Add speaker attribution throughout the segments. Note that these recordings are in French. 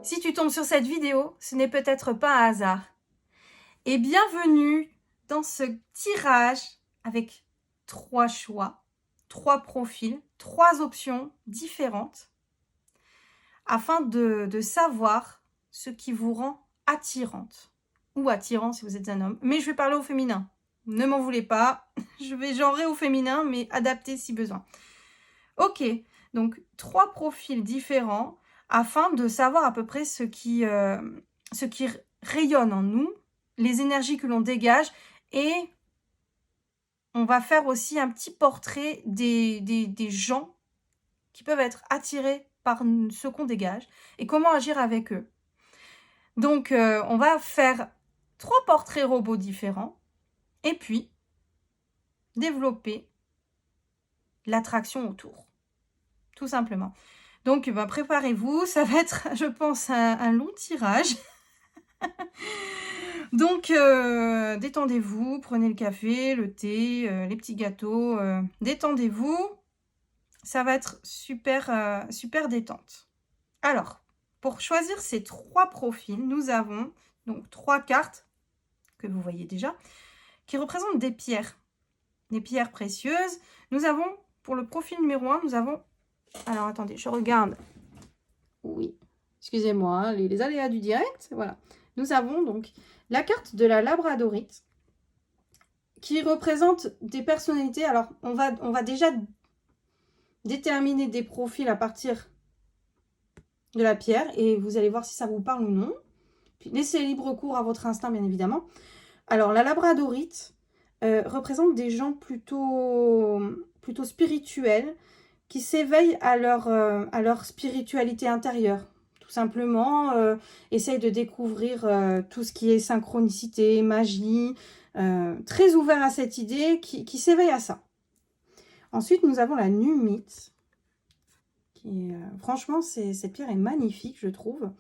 Speaker 1: Si tu tombes sur cette vidéo, ce n'est peut-être pas un hasard. Et bienvenue dans ce tirage avec 3 choix, 3 profils, 3 options différentes afin de savoir ce qui vous rend attirante ou attirant si vous êtes un homme. Mais je vais parler au féminin. Ne m'en voulez pas, je vais genrer au féminin mais adapter si besoin. Ok, donc 3 profils différents afin de savoir à peu près ce qui rayonne en nous, les énergies que l'on dégage, et on va faire aussi un petit portrait des gens qui peuvent être attirés par ce qu'on dégage et comment agir avec eux. Donc, on va faire 3 portraits robots différents et puis développer l'attraction autour, tout simplement. Donc, préparez-vous, ça va être, je pense, un long tirage. Donc, détendez-vous, prenez le café, le thé, les petits gâteaux, détendez-vous. Ça va être super, super détente. Alors, pour choisir ces 3 profils, nous avons donc 3 cartes, que vous voyez déjà, qui représentent des pierres précieuses. Nous avons, pour le profil numéro 1, nous avons... Alors, attendez, je regarde. Oui, excusez-moi, hein, les aléas du direct. Voilà. Nous avons donc la carte de la labradorite qui représente des personnalités. Alors, on va déjà déterminer des profils à partir de la pierre et vous allez voir si ça vous parle ou non. Puis, laissez libre cours à votre instinct, bien évidemment. Alors, la labradorite représente des gens plutôt spirituels qui s'éveillent à leur spiritualité intérieure. Tout simplement, essayent de découvrir tout ce qui est synchronicité, magie, très ouvert à cette idée, qui s'éveille à ça. Ensuite, nous avons la numite. Franchement, cette pierre est magnifique, je trouve.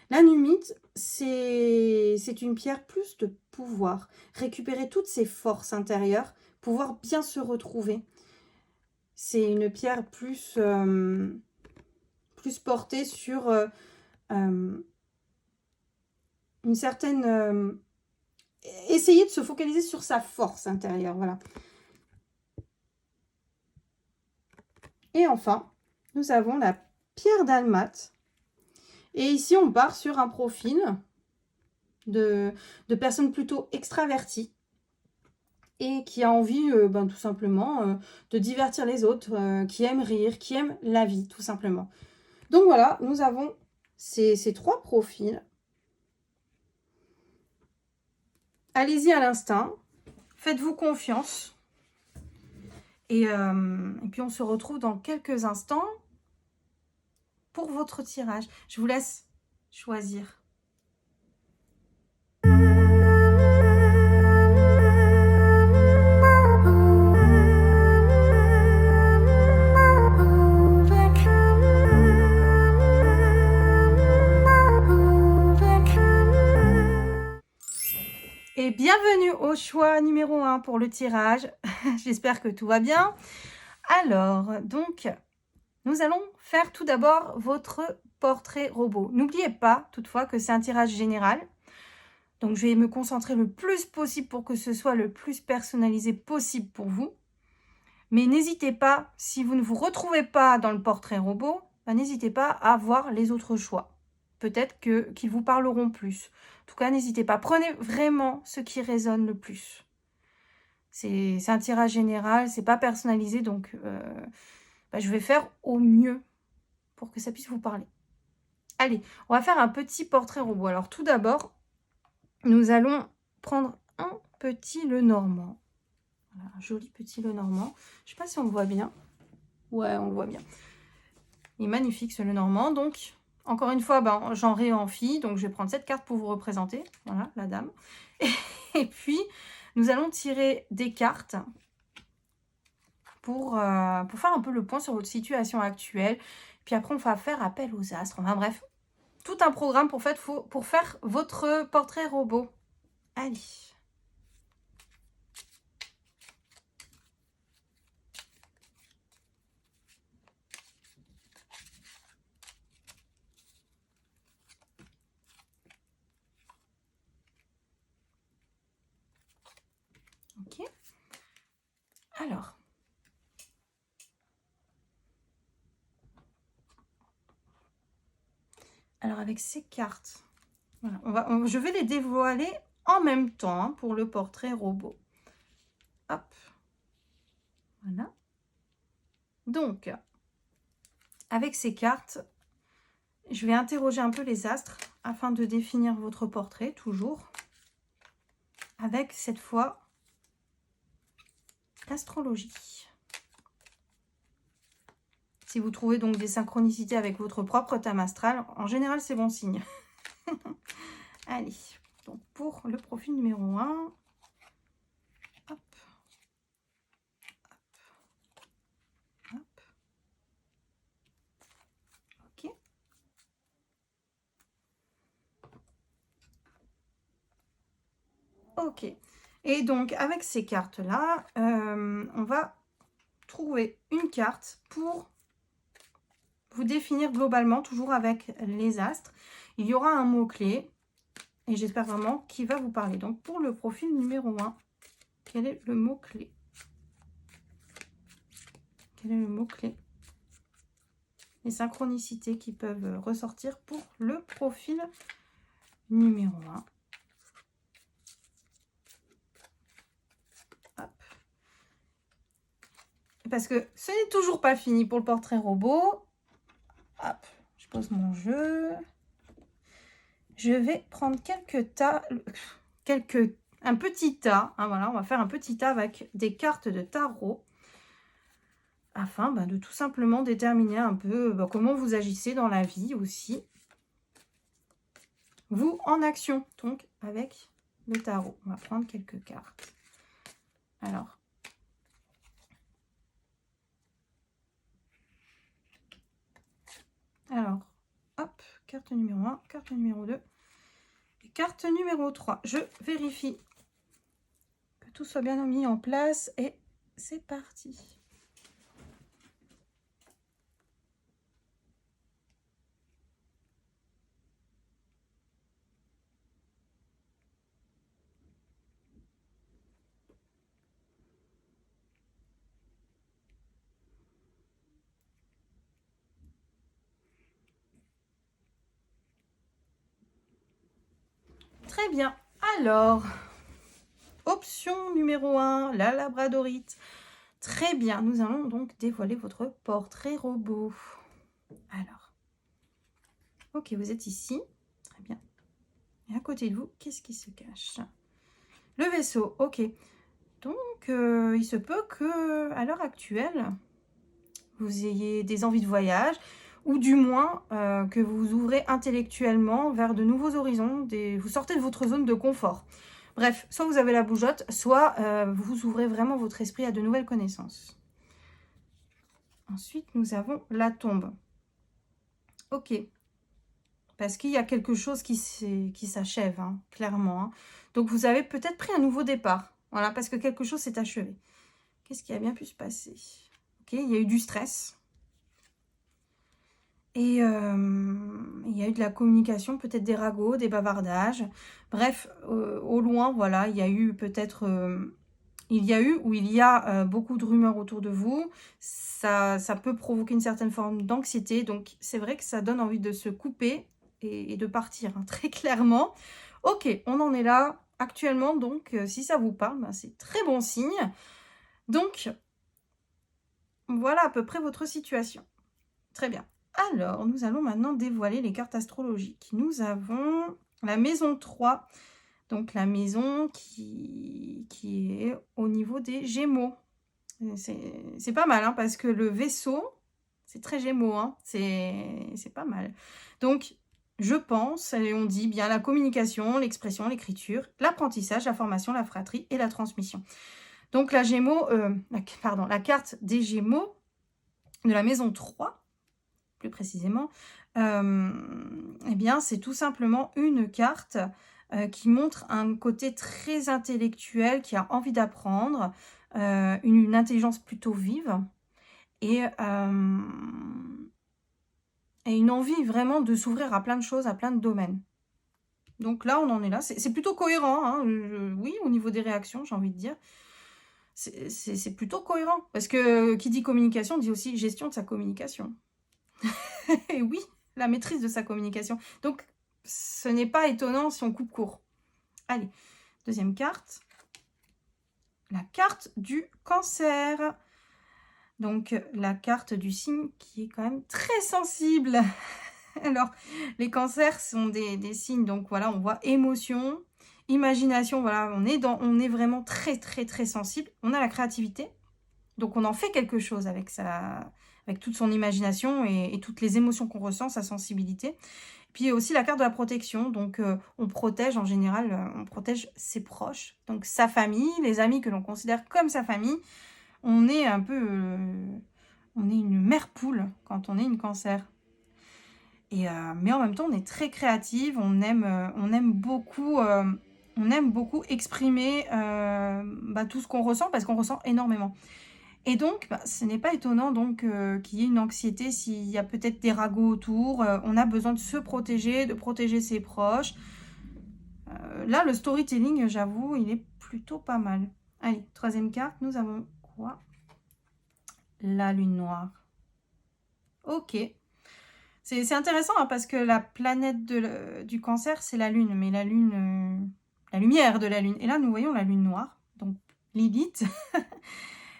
Speaker 1: La numite, c'est une pierre plus de pouvoir. Récupérer toutes ses forces intérieures, pouvoir bien se retrouver. C'est une pierre plus portée sur une certaine... essayer de se focaliser sur sa force intérieure, voilà. Et enfin, nous avons la pierre dalmate. Et ici, on part sur un profil de personnes plutôt extraverties et qui a envie, tout simplement, de divertir les autres, qui aiment rire, qui aiment la vie, tout simplement. Donc voilà, nous avons ces 3 profils. Allez-y à l'instinct, faites-vous confiance. Et puis on se retrouve dans quelques instants pour votre tirage. Je vous laisse choisir. Et bienvenue au choix numéro 1 pour le tirage. J'espère que tout va bien. Alors, donc, nous allons faire tout d'abord votre portrait robot. N'oubliez pas, toutefois, que c'est un tirage général. Donc, je vais me concentrer le plus possible pour que ce soit le plus personnalisé possible pour vous. Mais n'hésitez pas, si vous ne vous retrouvez pas dans le portrait robot, n'hésitez pas à voir les autres choix. Peut-être qu'ils vous parleront plus. En tout cas, n'hésitez pas. Prenez vraiment ce qui résonne le plus. C'est un tirage général, c'est pas personnalisé, donc je vais faire au mieux pour que ça puisse vous parler. Allez, on va faire un petit portrait robot. Alors tout d'abord, nous allons prendre un petit Lenormand. Voilà, un joli petit Lenormand. Je ne sais pas si on le voit bien. Ouais, on le voit bien. Il est magnifique ce Lenormand. Donc, encore une fois, genré en fille. Donc, je vais prendre cette carte pour vous représenter. Voilà, la dame. Et puis, nous allons tirer des cartes pour faire un peu le point sur votre situation actuelle. Puis après, on va faire appel aux astres. Enfin bref, tout un programme pour faire votre portrait robot. Allez. Alors avec ces cartes, voilà, je vais les dévoiler en même temps hein, pour le portrait robot. Hop. Voilà. Donc, avec ces cartes, je vais interroger un peu les astres afin de définir votre portrait, toujours. Avec, cette fois, l'astrologie. Si vous trouvez donc des synchronicités avec votre propre thème astral, en général, c'est bon signe. Allez, donc pour le profil numéro 1, hop, hop, hop, ok. Ok, et donc avec ces cartes-là, on va trouver une carte pour vous définir globalement, toujours avec les astres. Il y aura un mot-clé, et j'espère vraiment qu'il va vous parler. Donc pour le profil numéro 1, quel est le mot-clé? Quel est le mot-clé? Les synchronicités qui peuvent ressortir pour le profil numéro 1. Hop. Parce que ce n'est toujours pas fini pour le portrait robot. Hop, je pose mon jeu. Je vais prendre quelques tas, un petit tas. Hein, voilà, on va faire un petit tas avec des cartes de tarot. Afin de tout simplement déterminer un peu comment vous agissez dans la vie aussi. Vous en action, donc avec le tarot. On va prendre quelques cartes. Alors, hop, carte numéro 1, carte numéro 2 et carte numéro 3. Je vérifie que tout soit bien mis en place et c'est parti. Très bien. Alors, option numéro 1, la labradorite. Très bien, nous allons donc dévoiler votre portrait robot. Alors, ok, vous êtes ici. Très bien. Et à côté de vous, qu'est-ce qui se cache? Le vaisseau, ok. Donc, il se peut que, à l'heure actuelle, vous ayez des envies de voyage, ou du moins que vous vous ouvrez intellectuellement vers de nouveaux horizons, vous sortez de votre zone de confort. Bref, soit vous avez la bougeotte, soit vous ouvrez vraiment votre esprit à de nouvelles connaissances. Ensuite, nous avons la tombe. Ok. Parce qu'il y a quelque chose qui s'achève, hein, clairement. Hein. Donc, vous avez peut-être pris un nouveau départ. Voilà, parce que quelque chose s'est achevé. Qu'est-ce qui a bien pu se passer? Ok, il y a eu du stress. Et il y a eu de la communication, peut-être des ragots, des bavardages. Bref, au loin, voilà, il y a eu peut-être... il y a beaucoup de rumeurs autour de vous. Ça peut provoquer une certaine forme d'anxiété. Donc, c'est vrai que ça donne envie de se couper et de partir, hein, très clairement. Ok, on en est là actuellement. Donc, si ça vous parle, c'est très bon signe. Donc, voilà à peu près votre situation. Très bien. Alors, nous allons maintenant dévoiler les cartes astrologiques. Nous avons la maison 3, donc la maison qui est au niveau des Gémeaux. C'est pas mal, hein, parce que le vaisseau, c'est très Gémeaux, hein, c'est pas mal. Donc, je pense, et on dit bien la communication, l'expression, l'écriture, l'apprentissage, la formation, la fratrie et la transmission. Donc, la carte des Gémeaux de la maison 3, plus précisément, eh bien, c'est tout simplement une carte qui montre un côté très intellectuel, qui a envie d'apprendre, une intelligence plutôt vive et une envie vraiment de s'ouvrir à plein de choses, à plein de domaines. Donc là, on en est là. C'est plutôt cohérent, hein, oui, au niveau des réactions, j'ai envie de dire. c'est plutôt cohérent. Parce que qui dit communication dit aussi gestion de sa communication. Et oui, la maîtrise de sa communication. Donc, ce n'est pas étonnant si on coupe court. Allez, deuxième carte. La carte du cancer. Donc, la carte du signe qui est quand même très sensible. Alors, les cancers sont des signes, donc voilà, on voit émotion, imagination, voilà, on est vraiment très, très, très sensible. On a la créativité, donc on en fait quelque chose avec avec toute son imagination et toutes les émotions qu'on ressent, sa sensibilité. Puis aussi la carte de la protection, donc on protège en général, on protège ses proches, donc sa famille, les amis que l'on considère comme sa famille. On est un peu, on est une mère poule quand on est une cancer. Mais en même temps, on est très créative, on aime beaucoup exprimer tout ce qu'on ressent parce qu'on ressent énormément. Et donc, ce n'est pas étonnant donc qu'il y ait une anxiété s'il y a peut-être des ragots autour. On a besoin de se protéger, de protéger ses proches. Là, le storytelling, j'avoue, il est plutôt pas mal. Allez, troisième carte, nous avons quoi? La lune noire. Ok. C'est intéressant hein, parce que la planète du cancer, c'est la lune. Mais la lune, la lumière de la lune. Et là, nous voyons la lune noire. Donc, Lilith.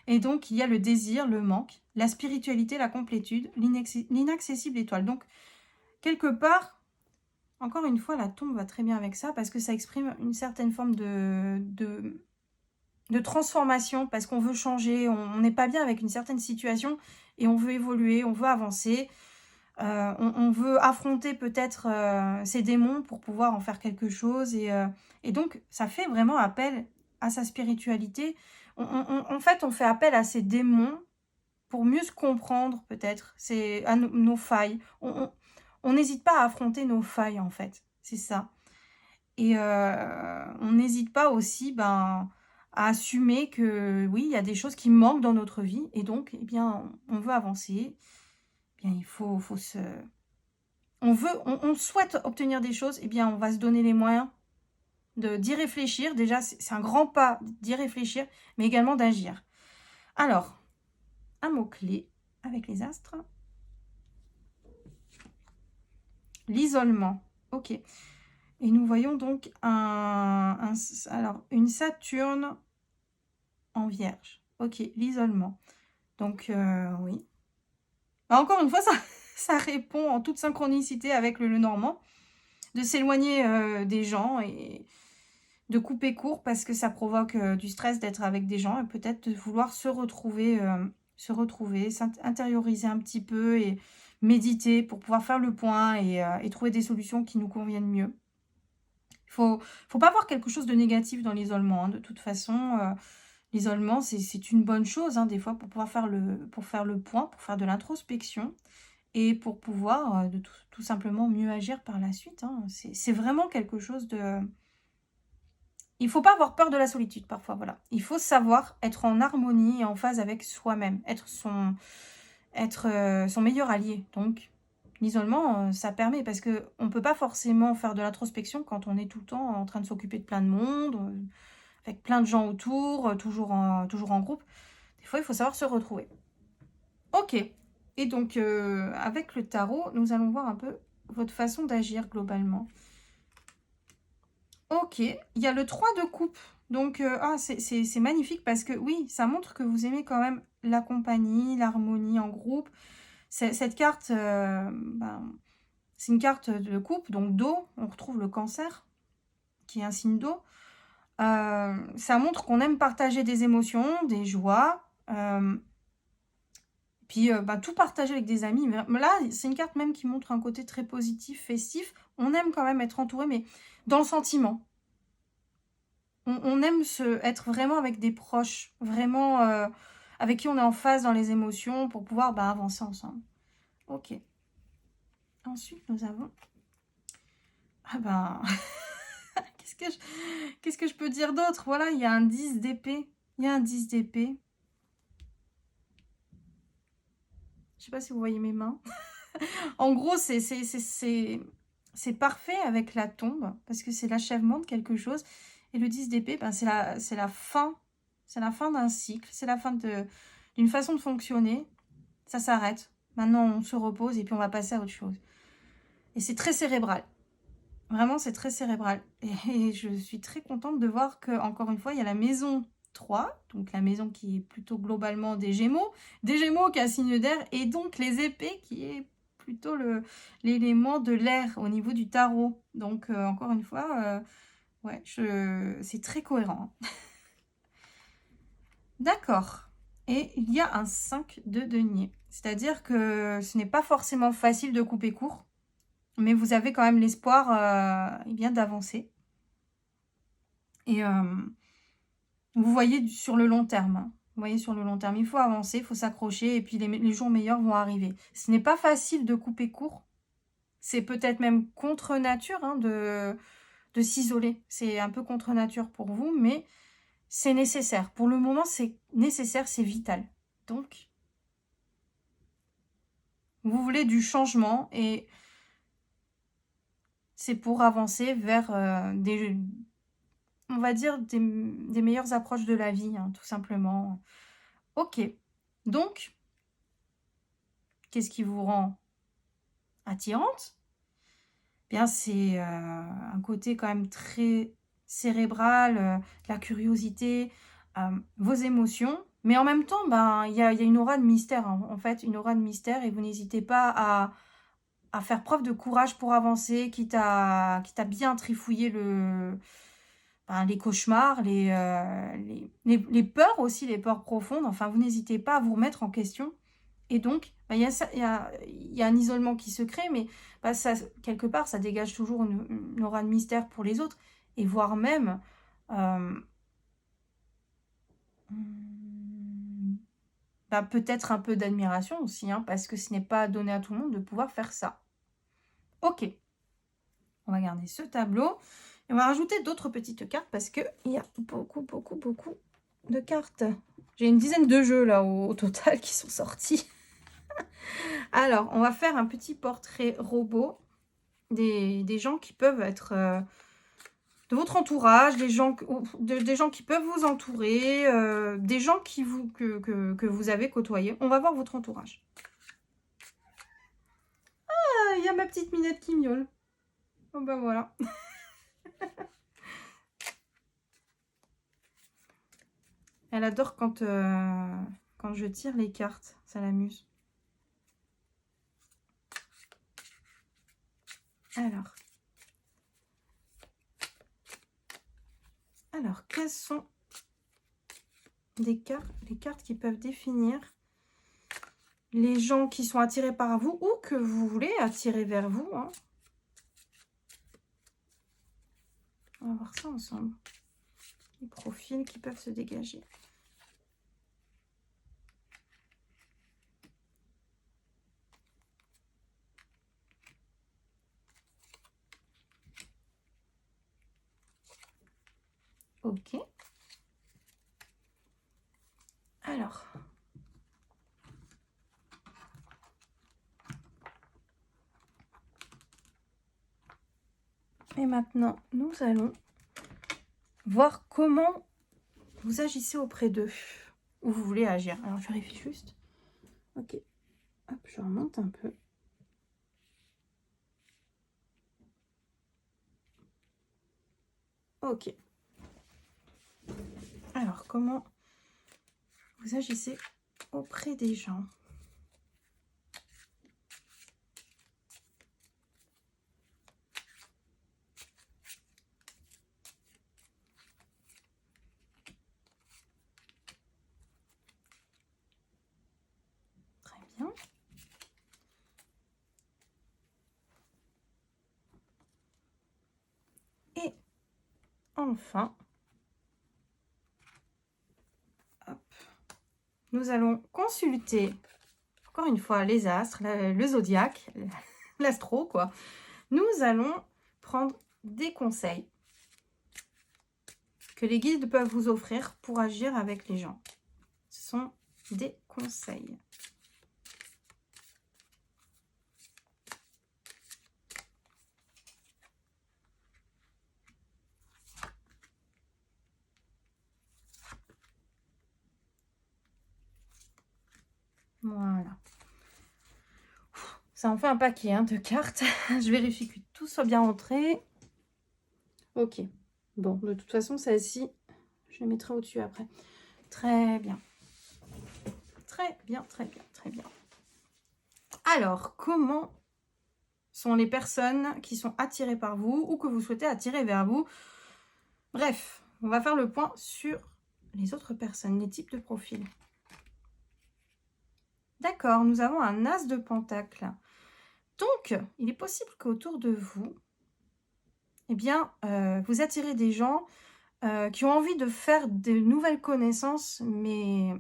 Speaker 1: Et donc, il y a le désir, le manque, la spiritualité, la complétude, l'inaccessible étoile. Donc, quelque part, encore une fois, la tombe va très bien avec ça parce que ça exprime une certaine forme de transformation parce qu'on veut changer, on n'est pas bien avec une certaine situation et on veut évoluer, on veut avancer. On veut affronter peut-être ses démons pour pouvoir en faire quelque chose. Et donc, ça fait vraiment appel à sa spiritualité. En fait, on fait appel à ses démons pour mieux se comprendre peut-être. C'est à nos failles. On n'hésite pas à affronter nos failles, en fait. C'est ça. Et on n'hésite pas aussi à assumer que oui, il y a des choses qui manquent dans notre vie. Et donc, eh bien, on veut avancer. Bien, il faut se... On souhaite obtenir des choses, eh bien, on va se donner les moyens d'y réfléchir. Déjà, c'est un grand pas d'y réfléchir, mais également d'agir. Alors, un mot-clé avec les astres. L'isolement. Ok. Et nous voyons donc alors, une Saturne en Vierge. Ok, l'isolement. Donc, oui. Encore une fois, ça répond en toute synchronicité avec le Normand. De s'éloigner des gens et de couper court parce que ça provoque du stress d'être avec des gens et peut-être de vouloir se retrouver, intérioriser un petit peu et méditer pour pouvoir faire le point et trouver des solutions qui nous conviennent mieux. Il faut pas voir quelque chose de négatif dans l'isolement. Hein. De toute façon, l'isolement, c'est une bonne chose, hein, des fois, pour pouvoir faire le point, pour faire de l'introspection. Et pour pouvoir tout simplement mieux agir par la suite. Hein. C'est vraiment quelque chose de... Il ne faut pas avoir peur de la solitude parfois, voilà. Il faut savoir être en harmonie et en phase avec soi-même, être son meilleur allié. Donc, l'isolement, ça permet, parce qu'on ne peut pas forcément faire de l'introspection quand on est tout le temps en train de s'occuper de plein de monde, avec plein de gens autour, toujours en groupe. Des fois, il faut savoir se retrouver. Ok. Et donc, avec le tarot, nous allons voir un peu votre façon d'agir globalement. Ok, il y a le 3 de coupe. Donc, c'est magnifique parce que oui, ça montre que vous aimez quand même la compagnie, l'harmonie en groupe. Cette carte, c'est une carte de coupe, donc d'eau. On retrouve le cancer, qui est un signe d'eau. Ça montre qu'on aime partager des émotions, des joies. Puis tout partager avec des amis. Mais là, c'est une carte même qui montre un côté très positif, festif. On aime quand même être entouré, mais dans le sentiment. On aime être vraiment avec des proches, vraiment avec qui on est en phase dans les émotions pour pouvoir avancer ensemble. Ok. Ensuite, nous avons... Qu'est-ce que je peux dire d'autre? Voilà, il y a un 10 d'épée. Il y a un 10 d'épée. Je sais pas si vous voyez mes mains. En gros, c'est parfait avec la tombe, parce que c'est l'achèvement de quelque chose. Et le 10 d'épée, c'est la fin C'est la fin d'un cycle, c'est la fin d'une façon de fonctionner. Ça s'arrête. Maintenant, on se repose et puis on va passer à autre chose. Et c'est très cérébral. Vraiment, c'est très cérébral. Et je suis très contente de voir que, encore une fois, il y a la maison 3, donc la maison qui est plutôt globalement des Gémeaux qui a un signe d'air, et donc les épées qui est plutôt l'élément de l'air au niveau du tarot. Donc, encore une fois, ouais, c'est très cohérent. D'accord. Et il y a un 5 de denier. C'est-à-dire que ce n'est pas forcément facile de couper court, mais vous avez quand même l'espoir eh bien d'avancer. Et vous voyez sur le long terme. Hein. Vous voyez sur le long terme, il faut avancer, il faut s'accrocher, et puis les jours meilleurs vont arriver. Ce n'est pas facile de couper court. C'est peut-être même contre nature hein, de s'isoler. C'est un peu contre nature pour vous, mais c'est nécessaire. Pour le moment, c'est nécessaire, c'est vital. Donc, vous voulez du changement et c'est pour avancer vers on va dire, des meilleures approches de la vie, hein, tout simplement. Ok. Donc, qu'est-ce qui vous rend attirante? Bien, c'est un côté quand même très cérébral, la curiosité, vos émotions. Mais en même temps, ben, il y a une aura de mystère, hein, en fait, une aura de mystère, et vous n'hésitez pas à faire preuve de courage pour avancer, quitte à bien trifouiller les cauchemars, les peurs aussi, les peurs profondes. Enfin, vous n'hésitez pas à vous remettre en question. Et donc, bah, il y a un isolement qui se crée, mais bah, ça, quelque part, ça dégage toujours une aura de mystère pour les autres, et voire même bah, peut-être un peu d'admiration aussi, hein, parce que ce n'est pas donné à tout le monde de pouvoir faire ça. Ok, on va garder ce tableau, et on va rajouter d'autres petites cartes, parce qu'il y a beaucoup de cartes. J'ai une dizaine de jeux là au total qui sont sortis. Alors, on va faire un petit portrait robot des gens qui peuvent être de votre entourage, des gens qui peuvent vous entourer, des gens que vous avez côtoyés. On va voir votre entourage. Ah, il y a ma petite Minette qui miaule. Oh ben voilà. Elle adore quand je tire les cartes. Ça l'amuse. Alors, quelles sont les cartes qui peuvent définir les gens qui sont attirés par vous ou que vous voulez attirer vers vous, hein. On va voir ça ensemble. Les profils qui peuvent se dégager. Ok. Alors. Et maintenant, nous allons voir comment vous agissez auprès d'eux. Où vous voulez agir. Alors, je vérifie juste. Ok. Hop, je remonte un peu. Ok. Alors, comment vous agissez auprès des gens? Très bien. Et enfin, hop, nous allons consulter, encore une fois, les astres, le zodiaque, l'astro, quoi. Nous allons prendre des conseils que les guides peuvent vous offrir pour agir avec les gens. Ce sont des conseils. Voilà. Ça en fait un paquet hein, de cartes. Je vérifie que tout soit bien rentré. Ok. Bon, de toute façon, celle-ci, je la mettrai au-dessus après. Très bien. Très bien, très bien, très bien. Alors, comment sont les personnes qui sont attirées par vous ou que vous souhaitez attirer vers vous? Bref, on va faire le point sur les autres personnes, les types de profils. D'accord, nous avons un as de pentacle. Donc, il est possible qu'autour de vous, eh bien, vous attirez des gens qui ont envie de faire de nouvelles connaissances, mais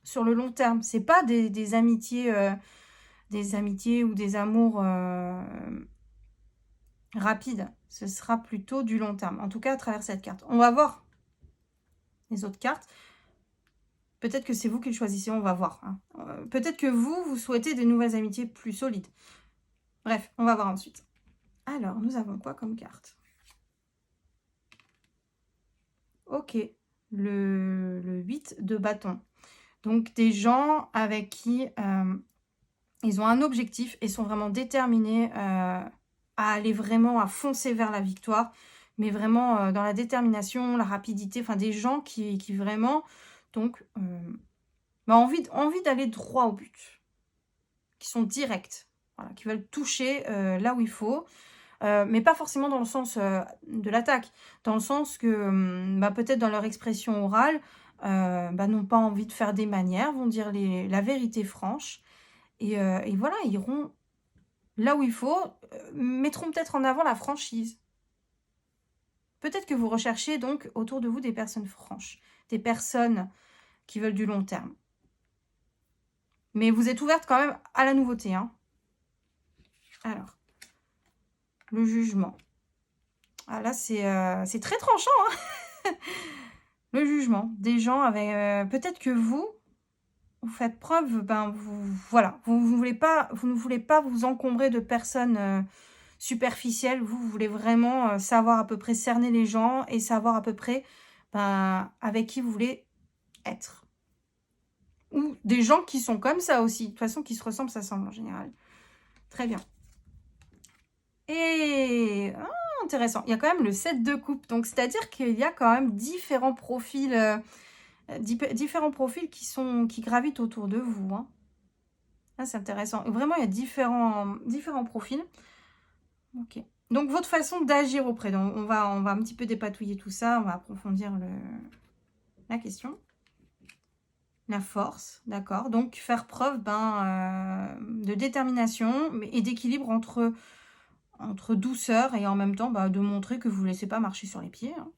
Speaker 1: sur le long terme. C'est pas des amitiés ou des amours rapides. Ce sera plutôt du long terme. En tout cas, à travers cette carte. On va voir les autres cartes. Peut-être que c'est vous qui le choisissez, on va voir. Hein. Peut-être que vous souhaitez des nouvelles amitiés plus solides. Bref, on va voir ensuite. Alors, nous avons quoi comme carte? Ok, le 8 de bâton. Donc, des gens avec qui ils ont un objectif et sont vraiment déterminés à aller vraiment, à foncer vers la victoire, mais vraiment dans la détermination, la rapidité, enfin des gens qui vraiment, donc, ont envie d'aller droit au but, qui sont directs, voilà, qui veulent toucher là où il faut, mais pas forcément dans le sens de l'attaque, dans le sens que peut-être dans leur expression orale, n'ont pas envie de faire des manières, vont dire la vérité franche, et voilà, ils iront là où il faut, mettront peut-être en avant la franchise. Peut-être que vous recherchez donc autour de vous des personnes franches, des personnes qui veulent du long terme. Mais vous êtes ouverte quand même à la nouveauté. Hein. Alors, le jugement. Ah là, c'est très tranchant. Hein. Le jugement. Des gens avec... peut-être que vous faites preuve, voilà, vous ne voulez pas vous encombrer de personnes superficielles. Vous voulez vraiment savoir à peu près cerner les gens et savoir à peu près avec qui vous voulez être. Ou des gens qui sont comme ça aussi. De toute façon, qui se ressemblent, ça semble en général. Très bien. Et intéressant. Il y a quand même le 7 de coupe. Donc, c'est-à-dire qu'il y a quand même différents profils qui gravitent autour de vous. Hein. Ah, c'est intéressant. Vraiment, il y a différents profils. Ok. Donc, votre façon d'agir auprès d'eux. On va un petit peu dépatouiller tout ça. On va approfondir la question. La force, d'accord. Donc, faire preuve de détermination et d'équilibre entre douceur et en même temps de montrer que vous ne laissez pas marcher sur les pieds. Hein.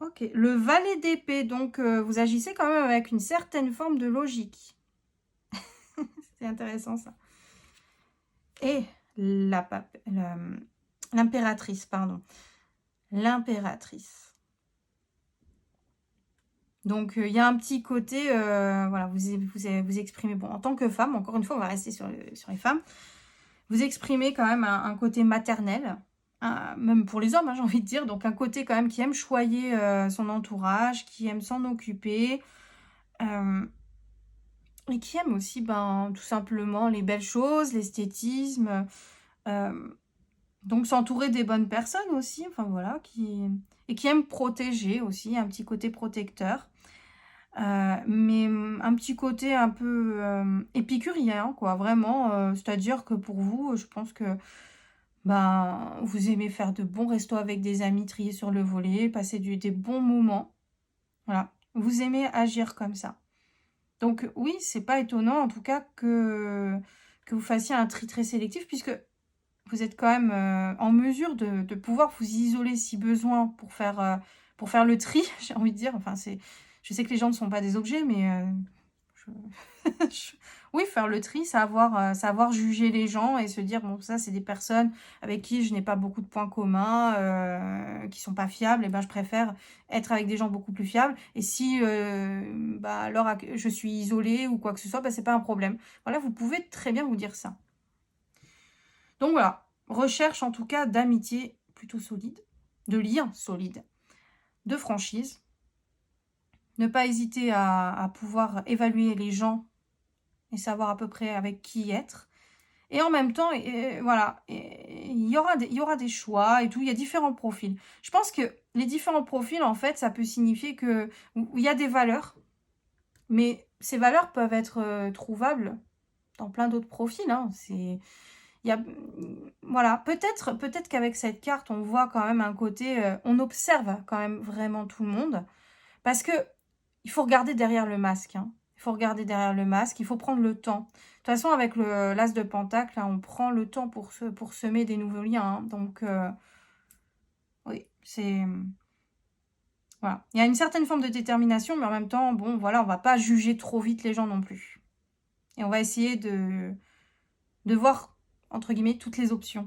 Speaker 1: Ok. Le valet d'épée. Donc, vous agissez quand même avec une certaine forme de logique. C'est intéressant, ça. Et l'impératrice, pardon. L'impératrice. Donc, il y a un petit côté, voilà, vous exprimez, bon, en tant que femme, encore une fois, on va rester sur les femmes, vous exprimez quand même un côté maternel, même pour les hommes, hein, j'ai envie de dire, donc un côté quand même qui aime choyer son entourage, qui aime s'en occuper, et qui aime aussi, tout simplement, les belles choses, l'esthétisme, donc s'entourer des bonnes personnes aussi, enfin voilà, et qui aime protéger aussi, un petit côté protecteur. Mais un petit côté un peu épicurien, quoi, vraiment. C'est-à-dire que pour vous, je pense que vous aimez faire de bons restos avec des amis, trier sur le volet, passer des bons moments. Voilà, vous aimez agir comme ça. Donc oui, c'est pas étonnant en tout cas que vous fassiez un tri très sélectif, puisque vous êtes quand même en mesure de pouvoir vous isoler si besoin pour faire le tri, j'ai envie de dire. Enfin, je sais que les gens ne sont pas des objets, mais oui, faire le tri, savoir juger les gens et se dire, bon, ça, c'est des personnes avec qui je n'ai pas beaucoup de points communs, qui sont pas fiables, et je préfère être avec des gens beaucoup plus fiables. Et si alors je suis isolée ou quoi que ce soit, c'est pas un problème. Voilà, vous pouvez très bien vous dire ça. Donc voilà, recherche en tout cas d'amitié plutôt solide, de liens solides, de franchise. Ne pas hésiter à pouvoir évaluer les gens et savoir à peu près avec qui être. Et en même temps, voilà, il y aura des choix et tout. Il y a différents profils. Je pense que les différents profils, en fait, ça peut signifier que il y a des valeurs, mais ces valeurs peuvent être trouvables dans plein d'autres profils. Hein. Il y a, voilà, peut-être qu'avec cette carte, on voit quand même un côté, on observe quand même vraiment tout le monde, parce que il faut regarder derrière le masque. Hein. Il faut regarder derrière le masque, il faut prendre le temps. De toute façon, avec l'as de pentacle, là, on prend le temps pour semer des nouveaux liens. Hein. Donc, oui, c'est... Voilà. Il y a une certaine forme de détermination, mais en même temps, bon, voilà, on va pas juger trop vite les gens non plus. Et on va essayer de voir, entre guillemets, toutes les options.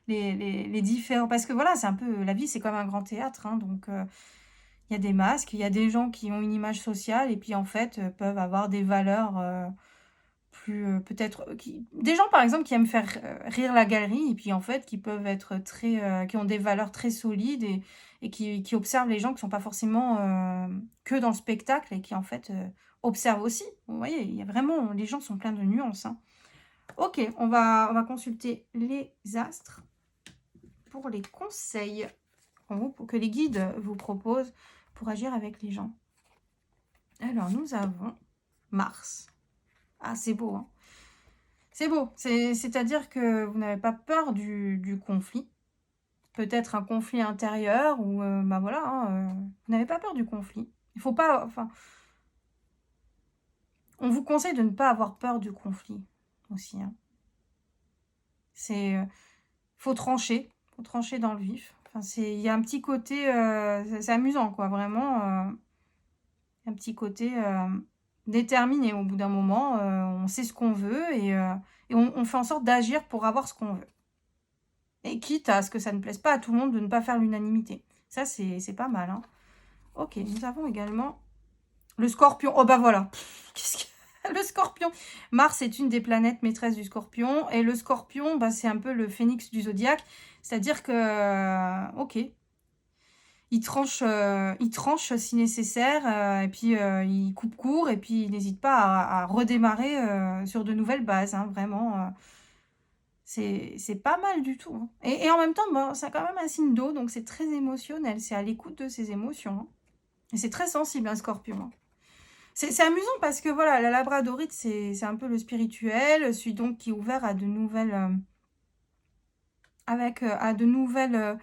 Speaker 1: les différents... Parce que voilà, c'est un peu... La vie, c'est comme un grand théâtre, hein, donc... il y a des masques, il y a des gens qui ont une image sociale et puis en fait peuvent avoir des valeurs plus peut-être des gens par exemple qui aiment faire rire la galerie et puis en fait qui peuvent être très qui ont des valeurs très solides et qui observent les gens qui sont pas forcément que dans le spectacle et qui en fait observent aussi. Vous voyez, il y a vraiment les gens sont pleins de nuances. Hein. Ok, on va consulter les astres pour les conseils pour que les guides vous proposent pour agir avec les gens. Alors, nous avons Mars. Ah, c'est beau, hein. C'est beau. C'est-à-dire que vous n'avez pas peur du conflit. Peut-être un conflit intérieur ou, bah voilà, hein, vous n'avez pas peur du conflit. Il faut pas, enfin, on vous conseille de ne pas avoir peur du conflit aussi. Hein. Faut trancher dans le vif. Enfin, il y a un petit côté, c'est amusant, quoi, vraiment. Un petit côté déterminé au bout d'un moment. On sait ce qu'on veut et on fait en sorte d'agir pour avoir ce qu'on veut. Et quitte à ce que ça ne plaise pas à tout le monde de ne pas faire l'unanimité. Ça, c'est pas mal. Hein. Ok, nous avons également le scorpion. Oh bah voilà. Qu'est-ce que... Le scorpion. Mars est une des planètes maîtresses du scorpion. Et le scorpion, bah, c'est un peu le phénix du zodiaque. C'est-à-dire que, ok, il tranche si nécessaire, et puis il coupe court, et puis il n'hésite pas à redémarrer sur de nouvelles bases, hein, vraiment. C'est pas mal du tout. Hein. Et en même temps, bon, c'est quand même un signe d'eau, donc c'est très émotionnel, c'est à l'écoute de ses émotions. Hein. Et c'est très sensible, un scorpion. Hein. C'est amusant parce que voilà, la labradorite, c'est un peu le spirituel, celui donc qui est ouvert à de nouvelles... à de nouvelles...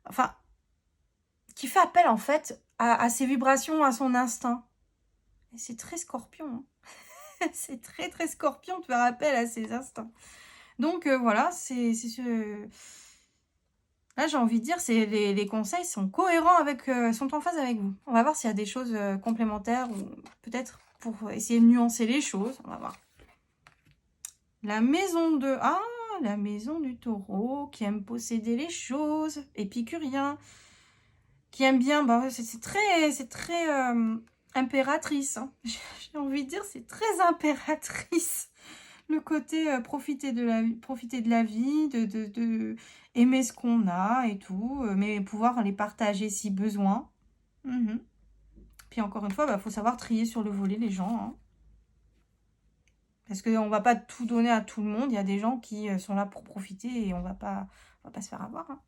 Speaker 1: enfin, qui fait appel en fait à ses vibrations, à son instinct. Et c'est très scorpion. Hein. C'est très très scorpion de faire appel à ses instincts. Donc voilà, c'est ce... Là j'ai envie de dire, les conseils sont cohérents avec, sont en phase avec vous. On va voir s'il y a des choses complémentaires ou peut-être pour essayer de nuancer les choses. On va voir. La maison de... Ah, la maison du taureau qui aime posséder les choses. Épicurien. Qui aime bien, bah, c'est très impératrice. Hein. J'ai envie de dire, c'est très impératrice. Le côté profiter de la vie, de aimer ce qu'on a et tout, mais pouvoir les partager si besoin. Puis encore une fois, bah, faut savoir trier sur le volet les gens. Hein. Parce qu'on ne va pas tout donner à tout le monde. Il y a des gens qui sont là pour profiter et on va pas se faire avoir. Hein.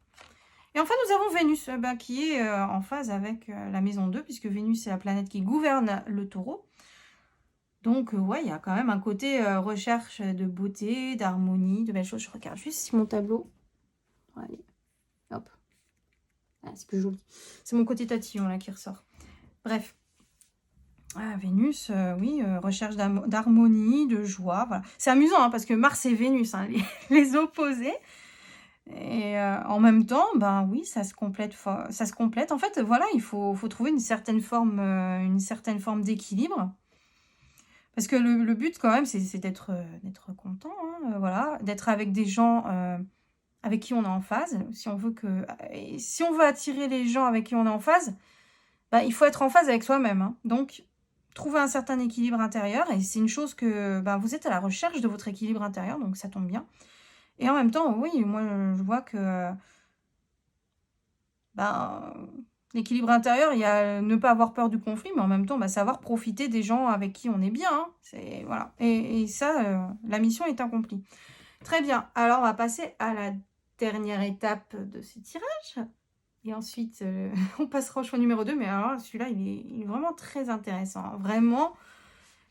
Speaker 1: Et enfin, nous avons Vénus qui est en phase avec la maison 2, puisque Vénus, c'est la planète qui gouverne le taureau. Donc, ouais, il y a quand même un côté recherche de beauté, d'harmonie, de belles choses. Je regarde juste si mon tableau... Allez, hop. Ah, c'est plus joli. C'est mon côté tatillon, là, qui ressort. Bref. Ah, Vénus, oui, recherche d'harmonie, de joie, voilà. C'est amusant, hein, parce que Mars et Vénus, hein, les opposés. Et en même temps, ben oui, ça se complète. En fait, voilà, il faut trouver une certaine forme d'équilibre. Parce que le but, quand même, c'est d'être content, hein, voilà, d'être avec des gens avec qui on est en phase. Si on veut attirer les gens avec qui on est en phase, ben, il faut être en phase avec soi-même. Hein. Donc, trouver un certain équilibre intérieur. Et c'est une chose que ben, vous êtes à la recherche de votre équilibre intérieur, donc ça tombe bien. Et en même temps, oui, moi, je vois que ben, L'équilibre intérieur, il y a ne pas avoir peur du conflit, mais en même temps, bah, savoir profiter des gens avec qui on est bien. Hein. C'est, voilà. Et ça, la mission est accomplie. Très bien. Alors, on va passer à la dernière étape de ce tirage. Et ensuite, on passera au choix numéro 2. Mais alors, celui-là, il est vraiment très intéressant. Hein. Vraiment,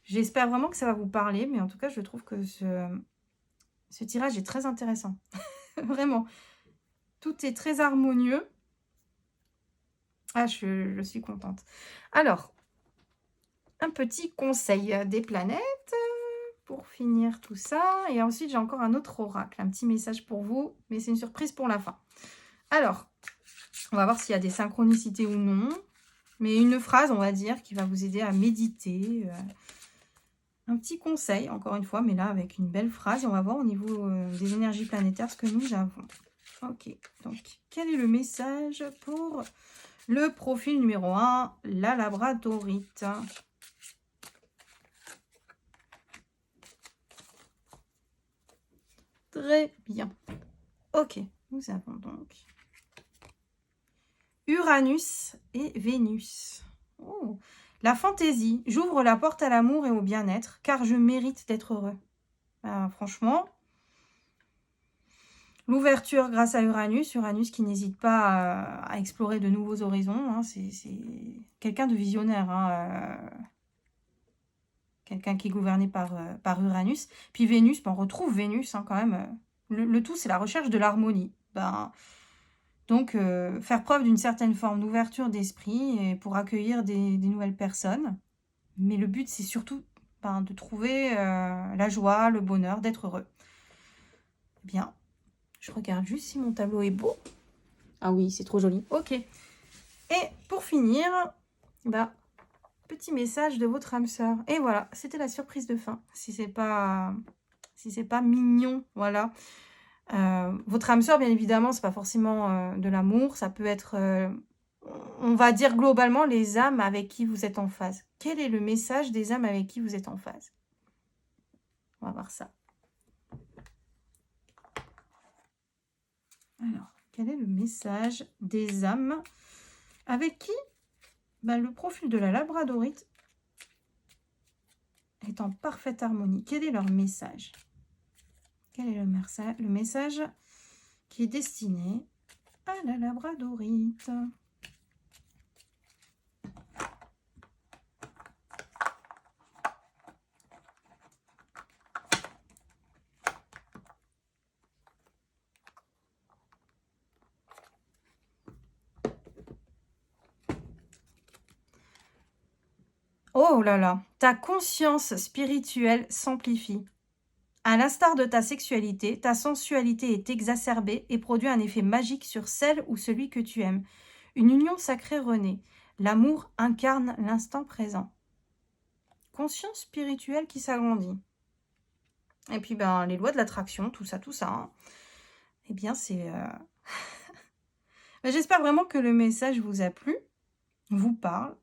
Speaker 1: j'espère vraiment que ça va vous parler. Mais en tout cas, je trouve que ce tirage est très intéressant. Vraiment. Tout est très harmonieux. Ah, je suis contente. Alors, un petit conseil des planètes pour finir tout ça. Et ensuite, j'ai encore un autre oracle, un petit message pour vous, mais c'est une surprise pour la fin. Alors, on va voir s'il y a des synchronicités ou non. Mais une phrase, on va dire, qui va vous aider à méditer. Un petit conseil, encore une fois, mais là, avec une belle phrase. Et on va voir au niveau des énergies planétaires ce que nous avons. Ok, donc, quel est le message pour le profil numéro 1, la labradorite? Très bien. Ok, nous avons donc Uranus et Vénus. Oh. La fantaisie. J'ouvre la porte à l'amour et au bien-être, car je mérite d'être heureux. Franchement, l'ouverture grâce à Uranus. Uranus qui n'hésite pas à explorer de nouveaux horizons. Hein. C'est quelqu'un de visionnaire. Hein. Quelqu'un qui est gouverné par Uranus. Puis Vénus, on retrouve Vénus hein, quand même. Le tout, c'est la recherche de l'harmonie. Donc, faire preuve d'une certaine forme d'ouverture d'esprit pour accueillir des nouvelles personnes. Mais le but, c'est surtout de trouver la joie, le bonheur, d'être heureux. Bien, je regarde juste si mon tableau est beau. Ah oui, c'est trop joli. Ok. Et pour finir, petit message de votre âme sœur. Et voilà, c'était la surprise de fin. Si c'est pas mignon, voilà. Votre âme sœur, bien évidemment, c'est pas forcément de l'amour. Ça peut être, on va dire globalement, les âmes avec qui vous êtes en phase. Quel est le message des âmes avec qui vous êtes en phase? On va voir ça. Alors, quel est le message des âmes avec qui le profil de la labradorite est en parfaite harmonie? Quel est leur message? Quel est le message qui est destiné à la labradorite? Oh là là, ta conscience spirituelle s'amplifie. À l'instar de ta sexualité, ta sensualité est exacerbée et produit un effet magique sur celle ou celui que tu aimes. Une union sacrée renaît. L'amour incarne l'instant présent. Conscience spirituelle qui s'agrandit. Et puis, les lois de l'attraction, tout ça, hein. Eh bien, c'est... J'espère vraiment que le message vous a plu, vous parle.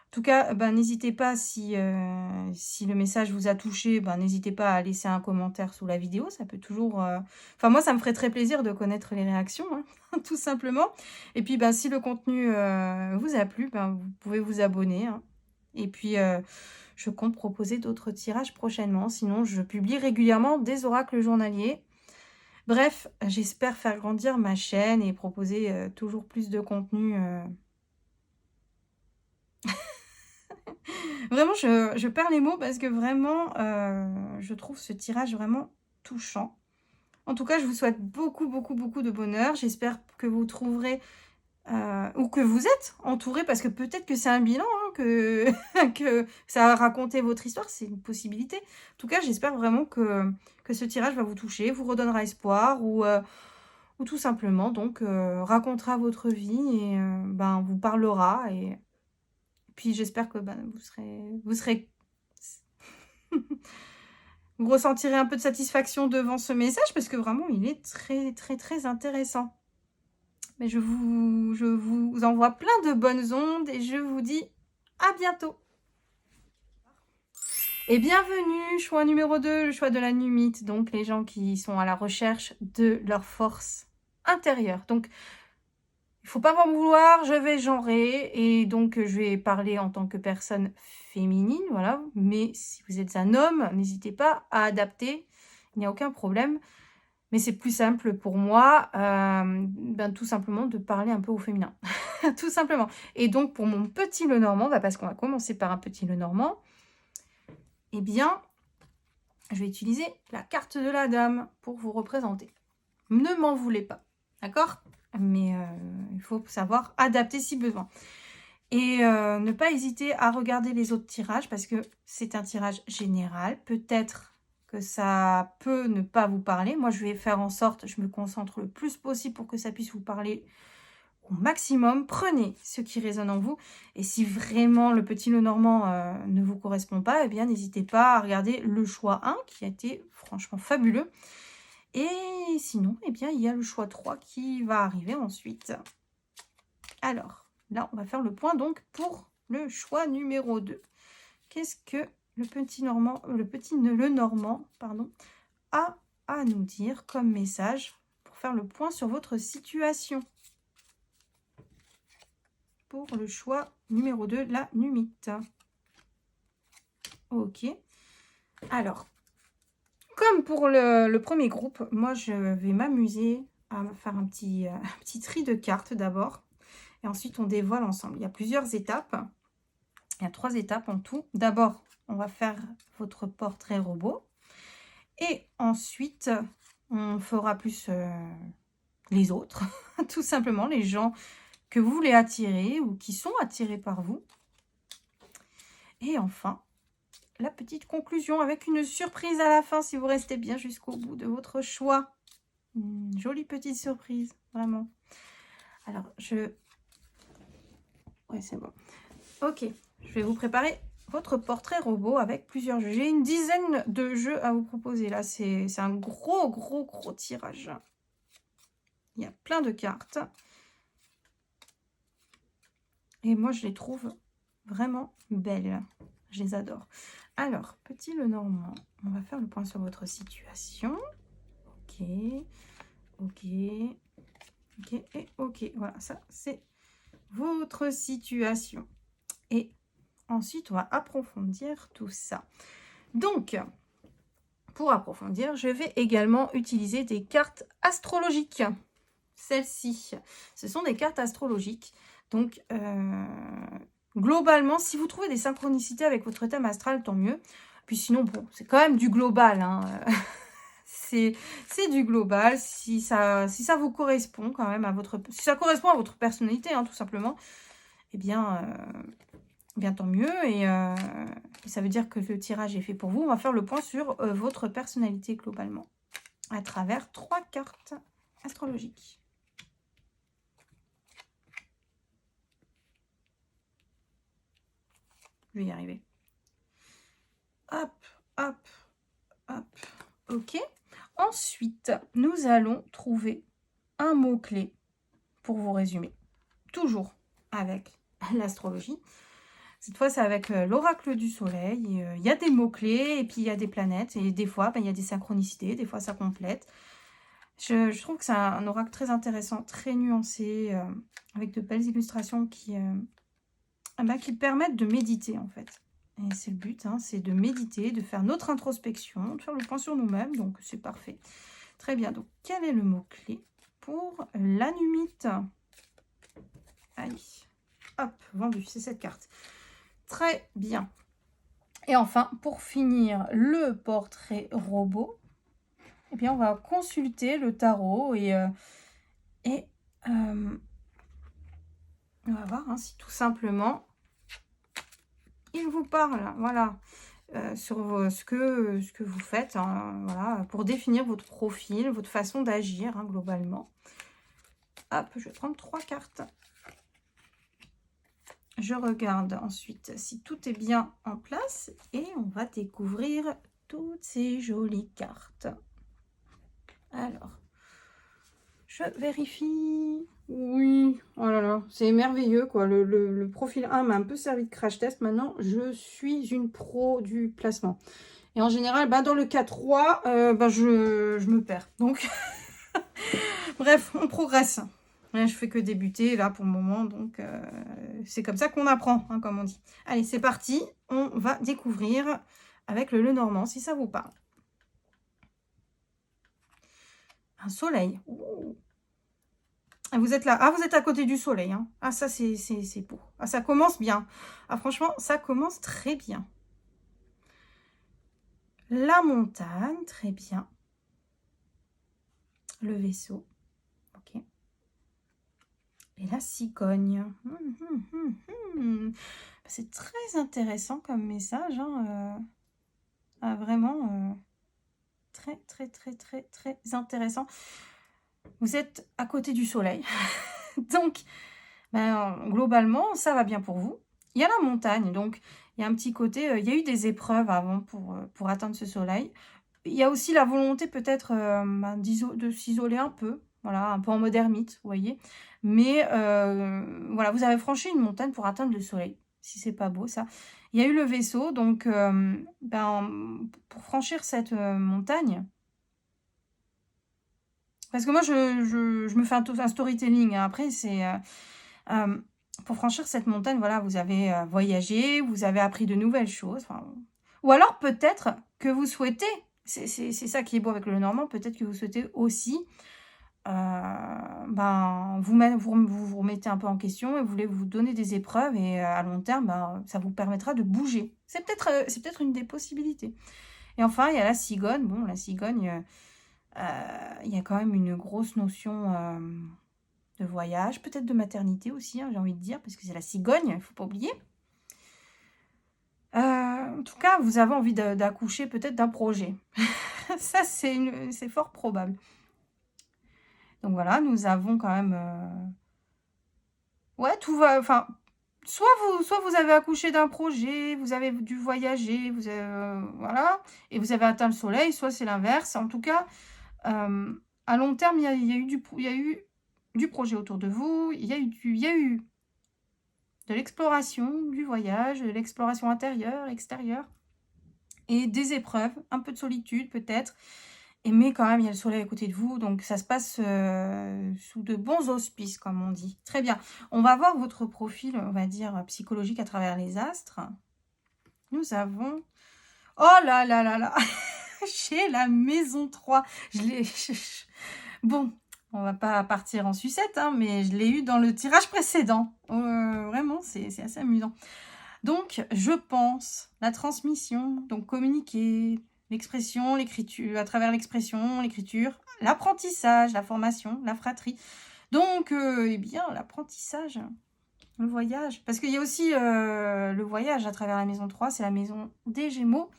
Speaker 1: En tout cas, n'hésitez pas, si le message vous a touché, n'hésitez pas à laisser un commentaire sous la vidéo. Ça peut toujours... Enfin, moi, ça me ferait très plaisir de connaître les réactions, hein, tout simplement. Et puis, si le contenu vous a plu, vous pouvez vous abonner. Hein. Et puis, je compte proposer d'autres tirages prochainement. Sinon, je publie régulièrement des oracles journaliers. Bref, j'espère faire grandir ma chaîne et proposer toujours plus de contenu... Vraiment, je perds les mots parce que vraiment, je trouve ce tirage vraiment touchant. En tout cas, je vous souhaite beaucoup, beaucoup, beaucoup de bonheur. J'espère que vous trouverez, ou que vous êtes entouré, parce que peut-être que c'est un bilan, hein, que ça a raconté votre histoire, c'est une possibilité. En tout cas, j'espère vraiment que ce tirage va vous toucher, vous redonnera espoir, ou tout simplement, donc, racontera votre vie et vous parlera. Et puis j'espère que vous serez vous ressentirez un peu de satisfaction devant ce message parce que vraiment il est très très très intéressant. Mais je vous envoie plein de bonnes ondes et je vous dis à bientôt. Et bienvenue, choix numéro 2, le choix de la numite, donc les gens qui sont à la recherche de leur force intérieure. Donc il faut pas m'en vouloir, je vais genrer et donc je vais parler en tant que personne féminine, voilà. Mais si vous êtes un homme, n'hésitez pas à adapter, il n'y a aucun problème. Mais c'est plus simple pour moi, tout simplement de parler un peu au féminin, tout simplement. Et donc pour mon petit Lenormand, parce qu'on va commencer par un petit Lenormand, eh bien, je vais utiliser la carte de la dame pour vous représenter. Ne m'en voulez pas, d'accord? Mais il faut savoir adapter si besoin. Et ne pas hésiter à regarder les autres tirages parce que c'est un tirage général. Peut-être que ça peut ne pas vous parler. Moi, je vais faire en sorte, je me concentre le plus possible pour que ça puisse vous parler au maximum. Prenez ce qui résonne en vous. Et si vraiment le petit Lenormand ne vous correspond pas, eh bien, n'hésitez pas à regarder le choix 1 qui a été franchement fabuleux. Et sinon, eh bien, il y a le choix 3 qui va arriver ensuite. Alors, là, on va faire le point donc pour le choix numéro 2. Qu'est-ce que le petit Lenormand, a à nous dire comme message pour faire le point sur votre situation? Pour le choix numéro 2, la numite. Ok. Alors, comme pour le premier groupe, moi, je vais m'amuser à faire un petit tri de cartes d'abord. Et ensuite, on dévoile ensemble. Il y a plusieurs étapes. Il y a 3 étapes en tout. D'abord, on va faire votre portrait robot. Et ensuite, on fera plus les autres. Tout simplement, les gens que vous voulez attirer ou qui sont attirés par vous. Et enfin, la petite conclusion avec une surprise à la fin si vous restez bien jusqu'au bout de votre choix. Une jolie petite surprise, vraiment. Alors, ouais, c'est bon. Ok, je vais vous préparer votre portrait robot avec plusieurs jeux. J'ai une dizaine de jeux à vous proposer. Là, c'est un gros tirage. Il y a plein de cartes. Et moi, je les trouve vraiment belles. Je les adore. Alors, petit Lenormand, on va faire le point sur votre situation. Ok, ok, ok et ok. Voilà, ça, c'est votre situation. Et ensuite, on va approfondir tout ça. Donc, pour approfondir, je vais également utiliser des cartes astrologiques. Celles-ci, ce sont des cartes astrologiques. Donc, globalement, si vous trouvez des synchronicités avec votre thème astral, tant mieux. Puis sinon, bon, c'est quand même du global. Hein. C'est du global. Si ça vous correspond quand même à votre... Si ça correspond à votre personnalité, hein, tout simplement, eh bien tant mieux. Et ça veut dire que le tirage est fait pour vous. On va faire le point sur votre personnalité globalement à travers 3 cartes astrologiques. Je vais y arriver. Hop, hop, hop. Ok. Ensuite, nous allons trouver un mot-clé pour vous résumer. Toujours avec l'astrologie. Cette fois, c'est avec l'oracle du soleil. Il y a des mots-clés et puis il y a des planètes. Et des fois, il y a des synchronicités. Des fois, ça complète. Je trouve que c'est un oracle très intéressant, très nuancé, avec de belles illustrations qui permettent de méditer, en fait. Et c'est le but, hein, c'est de méditer, de faire notre introspection, de faire le point sur nous-mêmes. Donc, c'est parfait. Très bien. Donc, quel est le mot-clé pour la numite? Allez, hop, vendu, c'est cette carte. Très bien. Et enfin, pour finir le portrait robot, eh bien, on va consulter le tarot et on va voir hein, si tout simplement il vous parle. Voilà. Sur ce que vous faites, hein, voilà, pour définir votre profil, votre façon d'agir hein, globalement. Hop, je vais prendre 3 cartes. Je regarde ensuite si tout est bien en place et on va découvrir toutes ces jolies cartes. Alors, je vérifie. Oui, oh là là, c'est merveilleux quoi. Le profil 1 m'a un peu servi de crash test. Maintenant, je suis une pro du placement. Et en général, dans le cas 3, je me perds. Donc, bref, on progresse. Là, je fais que débuter, là, pour le moment, donc c'est comme ça qu'on apprend, hein, comme on dit. Allez, c'est parti, on va découvrir avec le Lenormand, si ça vous parle. Un soleil. Ouh. Ah, vous êtes là. Ah, vous êtes à côté du soleil, hein. Ah, ça, c'est beau. Ah, ça commence bien. Ah, franchement, ça commence très bien. La montagne, très bien. Le vaisseau. Ok. Et la cigogne. C'est très intéressant comme message. Hein, ah, vraiment très, très, très, très, très intéressant. Vous êtes à côté du soleil. Donc, ben, globalement, ça va bien pour vous. Il y a la montagne, donc il y a un petit côté... il y a eu des épreuves avant pour atteindre ce soleil. Il y a aussi la volonté peut-être ben, de s'isoler un peu. Voilà, un peu en mode ermite, vous voyez. Mais voilà, vous avez franchi une montagne pour atteindre le soleil. Si c'est pas beau, ça. Il y a eu le vaisseau, donc ben, pour franchir cette montagne... Parce que moi, je me fais un storytelling. Hein. Après, c'est... pour franchir cette montagne, voilà, vous avez voyagé, vous avez appris de nouvelles choses. Enfin, ou alors, peut-être que vous souhaitez... C'est ça qui est beau avec le Normand. Peut-être que vous souhaitez aussi... ben, vous remettez un peu en question et vous voulez vous donner des épreuves. Et à long terme, ben, ça vous permettra de bouger. C'est peut-être une des possibilités. Et enfin, il y a la cigogne. Bon, la cigogne... il y a quand même une grosse notion de voyage, peut-être de maternité aussi, hein, j'ai envie de dire, parce que c'est la cigogne, il ne faut pas oublier. En tout cas, vous avez envie d'accoucher peut-être d'un projet. Ça, c'est fort probable. Donc voilà, nous avons quand même... Ouais, tout va... Enfin, soit vous avez accouché d'un projet, vous avez dû voyager, voilà, et vous avez atteint le soleil, soit c'est l'inverse. En tout cas... à long terme, il y a eu du projet autour de vous, il y a eu de l'exploration, du voyage, de l'exploration intérieure, extérieure, et des épreuves, un peu de solitude peut-être, mais quand même, il y a le soleil à côté de vous, donc ça se passe sous de bons auspices, comme on dit. Très bien. On va voir votre profil, on va dire, psychologique à travers les astres. Nous avons... Oh là là là là. Chez la maison 3. Bon, on va pas partir en sucette, hein, mais je l'ai eu dans le tirage précédent. Vraiment, c'est assez amusant. Donc, je pense, la transmission, donc communiquer, l'expression, l'écriture, à travers l'expression, l'écriture, l'apprentissage, la formation, la fratrie. Donc, eh bien, l'apprentissage, le voyage. Parce qu'il y a aussi le voyage à travers la maison 3, c'est la maison des Gémeaux.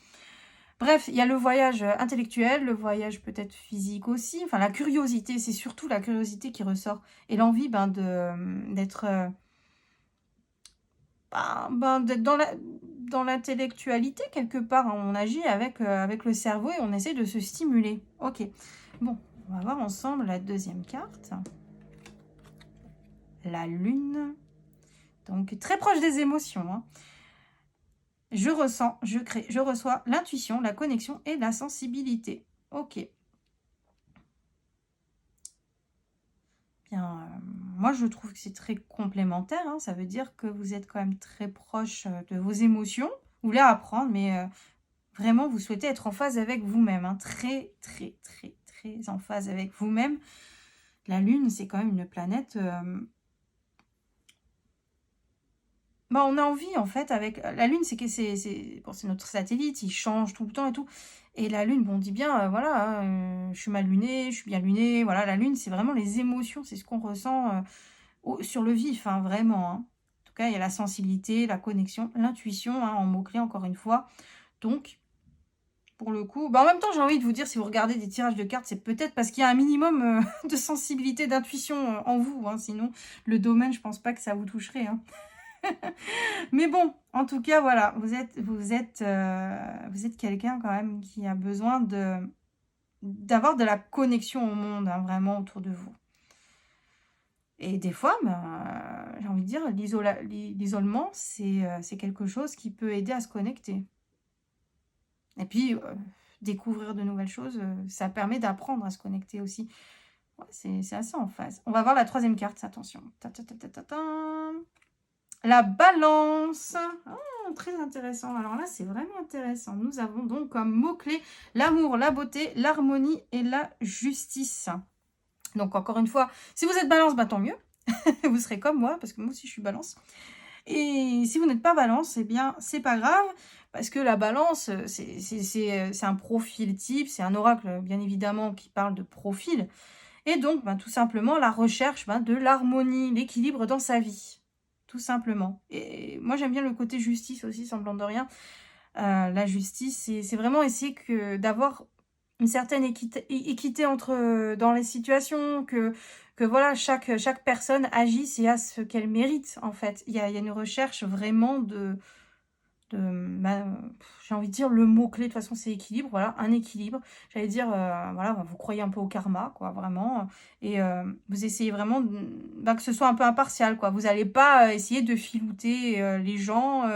Speaker 1: Bref, il y a le voyage intellectuel, le voyage peut-être physique aussi. Enfin, la curiosité, c'est surtout la curiosité qui ressort. Et l'envie d'être d'être dans l'intellectualité quelque part. Hein. On agit avec le cerveau et on essaie de se stimuler. Ok. Bon, on va voir ensemble la deuxième carte. La lune. Donc, très proche des émotions. Hein. Je ressens, je crée, je reçois l'intuition, la connexion et la sensibilité. Ok. Bien, moi, je trouve que c'est très complémentaire. Hein. Ça veut dire que vous êtes quand même très proche de vos émotions. Vous voulez apprendre, mais vraiment, vous souhaitez être en phase avec vous-même. Hein. Très, très, très, très en phase avec vous-même. La Lune, c'est quand même une planète... on a envie, en fait, avec... La Lune, c'est notre satellite, il change tout le temps et tout. Et la Lune, bon, on dit bien, voilà, hein, je suis mal lunée, je suis bien lunée. Voilà, la Lune, c'est vraiment les émotions, c'est ce qu'on ressent sur le vif, hein, vraiment. Hein. En tout cas, il y a la sensibilité, la connexion, l'intuition, hein, en mots-clés, encore une fois. Donc, pour le coup... en même temps, j'ai envie de vous dire, si vous regardez des tirages de cartes, c'est peut-être parce qu'il y a un minimum de sensibilité, d'intuition en vous. Hein, sinon, le domaine, je pense pas que ça vous toucherait. Hein. Mais bon, en tout cas, voilà, vous êtes quelqu'un quand même qui a besoin d'avoir de la connexion au monde, hein, vraiment autour de vous. Et des fois, j'ai envie de dire, l'isolement, c'est quelque chose qui peut aider à se connecter. Et puis, découvrir de nouvelles choses, ça permet d'apprendre à se connecter aussi. Ouais, c'est assez en phase. On va voir la troisième carte, attention. La balance. Oh, très intéressant. Alors là, c'est vraiment intéressant. Nous avons donc comme mots-clés l'amour, la beauté, l'harmonie et la justice. Donc, encore une fois, si vous êtes balance, bah, tant mieux. Vous serez comme moi, parce que moi aussi, je suis balance. Et si vous n'êtes pas balance, eh bien, c'est pas grave, parce que la balance, c'est un profil type, c'est un oracle, bien évidemment, qui parle de profil. Et donc, ben, tout simplement, la recherche de l'harmonie, l'équilibre dans sa vie. Tout simplement. Et moi, j'aime bien le côté justice aussi, semblant de rien. La justice, c'est vraiment essayer d'avoir une certaine équité dans les situations, que voilà, chaque personne agisse et a ce qu'elle mérite, en fait. Il y a une recherche vraiment j'ai envie de dire le mot-clé, de toute façon, c'est équilibre, voilà, un équilibre. J'allais dire, voilà, vous croyez un peu au karma, quoi, vraiment, et vous essayez vraiment que ce soit un peu impartial, quoi. Vous n'allez pas essayer de filouter les gens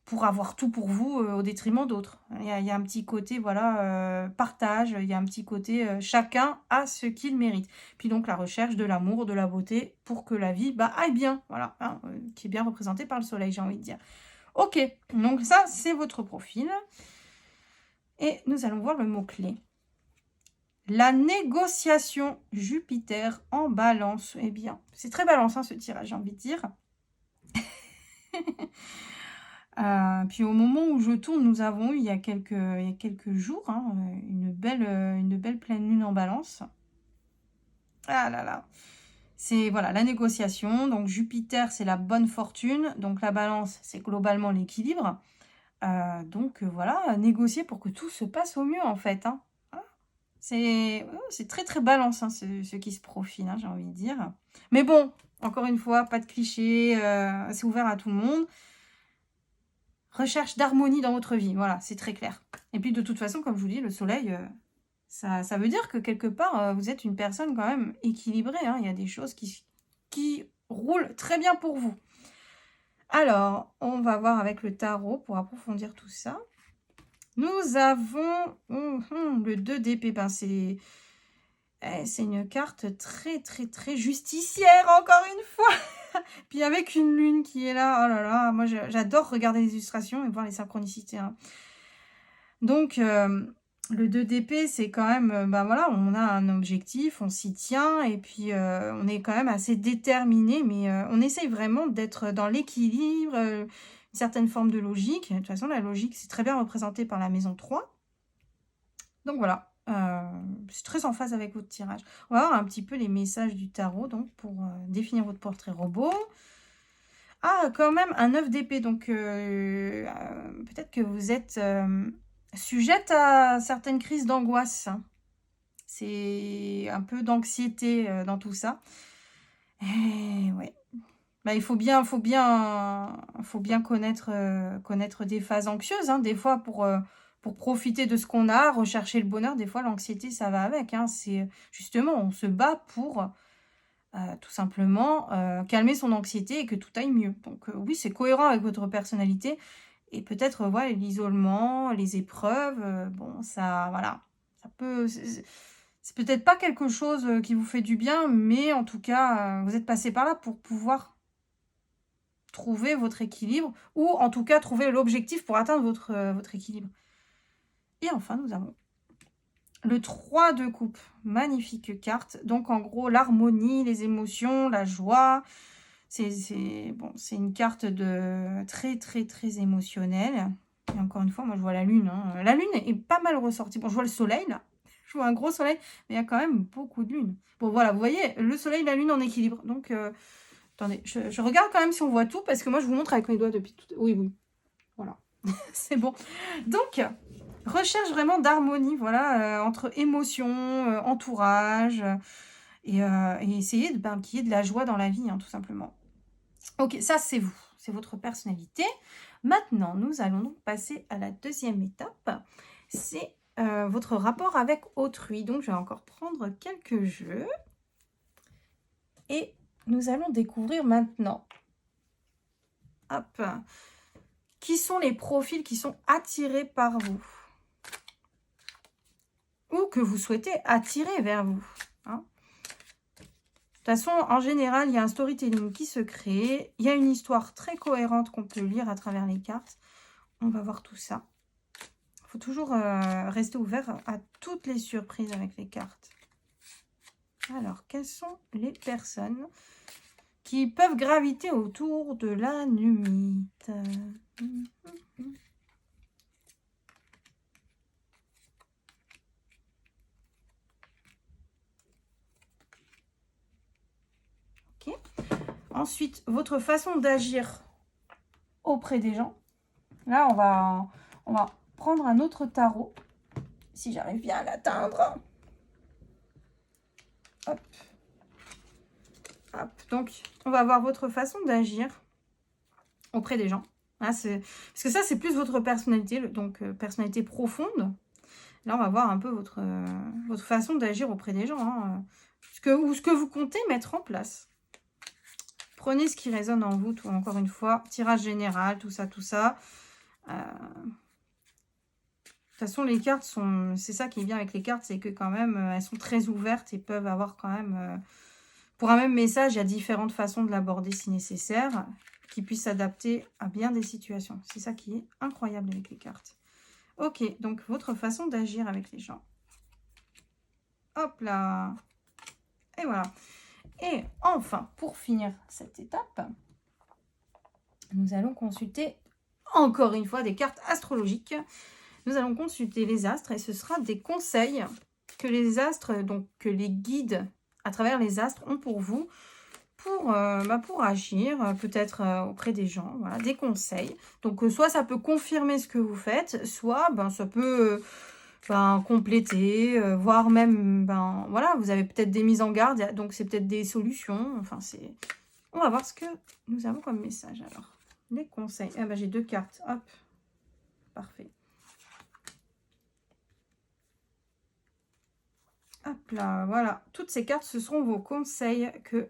Speaker 1: pour avoir tout pour vous au détriment d'autres. Il y a un petit côté, voilà, partage, il y a un petit côté chacun a ce qu'il mérite. Puis donc la recherche de l'amour, de la beauté pour que la vie aille bien, voilà, hein, qui est bien représentée par le soleil, j'ai envie de dire. Ok, donc ça, c'est votre profil. Et nous allons voir le mot-clé. La négociation Jupiter en balance. Eh bien, c'est très balance, hein, ce tirage, j'ai envie de dire. Puis au moment où je tourne, nous avons eu il y a quelques jours une belle pleine lune en balance. Ah là là. C'est voilà la négociation. Donc Jupiter, c'est la bonne fortune. Donc la balance, c'est globalement l'équilibre. Donc voilà, négocier pour que tout se passe au mieux en fait. Hein. C'est très très balance ce qui se profile, j'ai envie de dire. Mais bon, encore une fois, pas de clichés, c'est ouvert à tout le monde. Recherche d'harmonie dans votre vie, voilà, c'est très clair. Et puis de toute façon, comme je vous dis, le soleil, ça veut dire que quelque part, vous êtes une personne quand même équilibrée. Il y a des choses qui roulent très bien pour vous. Alors, on va voir avec le tarot pour approfondir tout ça. Nous avons le 2 d'épée. Ben, c'est une carte très, très, très justicière, encore une fois. Puis avec une lune qui est là. Oh là là, moi, j'adore regarder les illustrations et voir les synchronicités. Donc, le 2 d'épée, c'est quand même, ben voilà, on a un objectif, on s'y tient, et puis on est quand même assez déterminé, mais on essaye vraiment d'être dans l'équilibre, une certaine forme de logique. De toute façon, la logique, c'est très bien représenté par la maison 3. Donc voilà, c'est très en phase avec votre tirage. On va voir un petit peu les messages du tarot, donc pour définir votre portrait robot. Ah, quand même, un 9 d'épée, donc peut-être que vous êtes sujette à certaines crises d'angoisse. C'est un peu d'anxiété dans tout ça. Et ouais. Bah, il faut bien connaître des phases anxieuses. Des fois, pour profiter de ce qu'on a, rechercher le bonheur, des fois, l'anxiété, ça va avec. C'est justement, on se bat pour tout simplement calmer son anxiété et que tout aille mieux. Donc oui, c'est cohérent avec votre personnalité. Et peut-être, voilà, l'isolement, les épreuves, bon, ça, voilà, ça peut... C'est peut-être pas quelque chose qui vous fait du bien, mais en tout cas, vous êtes passé par là pour pouvoir trouver votre équilibre, ou en tout cas, trouver l'objectif pour atteindre votre équilibre. Et enfin, nous avons le 3 de coupe. Magnifique carte. Donc, en gros, l'harmonie, les émotions, la joie... C'est une carte de très, très, très émotionnelle. Et encore une fois, moi, je vois la lune. La lune est pas mal ressortie. Bon, je vois le soleil, là. Je vois un gros soleil, mais il y a quand même beaucoup de lune. Bon, voilà, vous voyez, le soleil, la lune en équilibre. Donc, attendez, je regarde quand même si on voit tout, parce que moi, je vous montre avec mes doigts depuis tout... Oui, oui. Voilà. C'est bon. Donc, recherche vraiment d'harmonie, voilà, entre émotion, entourage... Et essayer qu'il y ait de la joie dans la vie, tout simplement. Ok, ça c'est vous, c'est votre personnalité. Maintenant, nous allons donc passer à la deuxième étape. C'est votre rapport avec autrui. Donc, je vais encore prendre quelques jeux. Et nous allons découvrir maintenant. Hop. Qui sont les profils qui sont attirés par vous? Ou que vous souhaitez attirer vers vous. façon, en général, il y a un storytelling qui se crée. Il y a une histoire très cohérente qu'on peut lire à travers les cartes. On va voir tout ça. Il faut toujours rester ouvert à toutes les surprises avec les cartes. Alors, quelles sont les personnes qui peuvent graviter autour de la numite? Ok. Ensuite, votre façon d'agir auprès des gens. Là, on va prendre un autre tarot, si j'arrive bien à l'atteindre. Hop. Hop. Donc, on va voir votre façon d'agir auprès des gens. Là, parce que ça, c'est plus votre personnalité, donc personnalité profonde. Là, on va voir un peu votre façon d'agir auprès des gens. Hein, ou ce que vous comptez mettre en place. Prenez ce qui résonne en vous, tout, encore une fois. Tirage général, tout ça, tout ça. De toute façon, les cartes sont... C'est ça qui est bien avec les cartes, c'est que quand même, elles sont très ouvertes et peuvent avoir quand même... pour un même message, il y a différentes façons de l'aborder si nécessaire, qui puissent s'adapter à bien des situations. C'est ça qui est incroyable avec les cartes. Ok, donc votre façon d'agir avec les gens. Hop là. Et voilà. Et enfin, pour finir cette étape, nous allons consulter encore une fois des cartes astrologiques. Nous allons consulter les astres et ce sera des conseils que les astres, donc que les guides à travers les astres ont pour vous, pour agir peut-être auprès des gens, voilà, des conseils. Donc soit ça peut confirmer ce que vous faites, soit ça peut compléter, voire même, voilà, vous avez peut-être des mises en garde, donc c'est peut-être des solutions. Enfin, c'est... On va voir ce que nous avons comme message alors. Les conseils. Ah j'ai 2 cartes, hop, parfait. Hop là, voilà. Toutes ces cartes, ce seront vos conseils que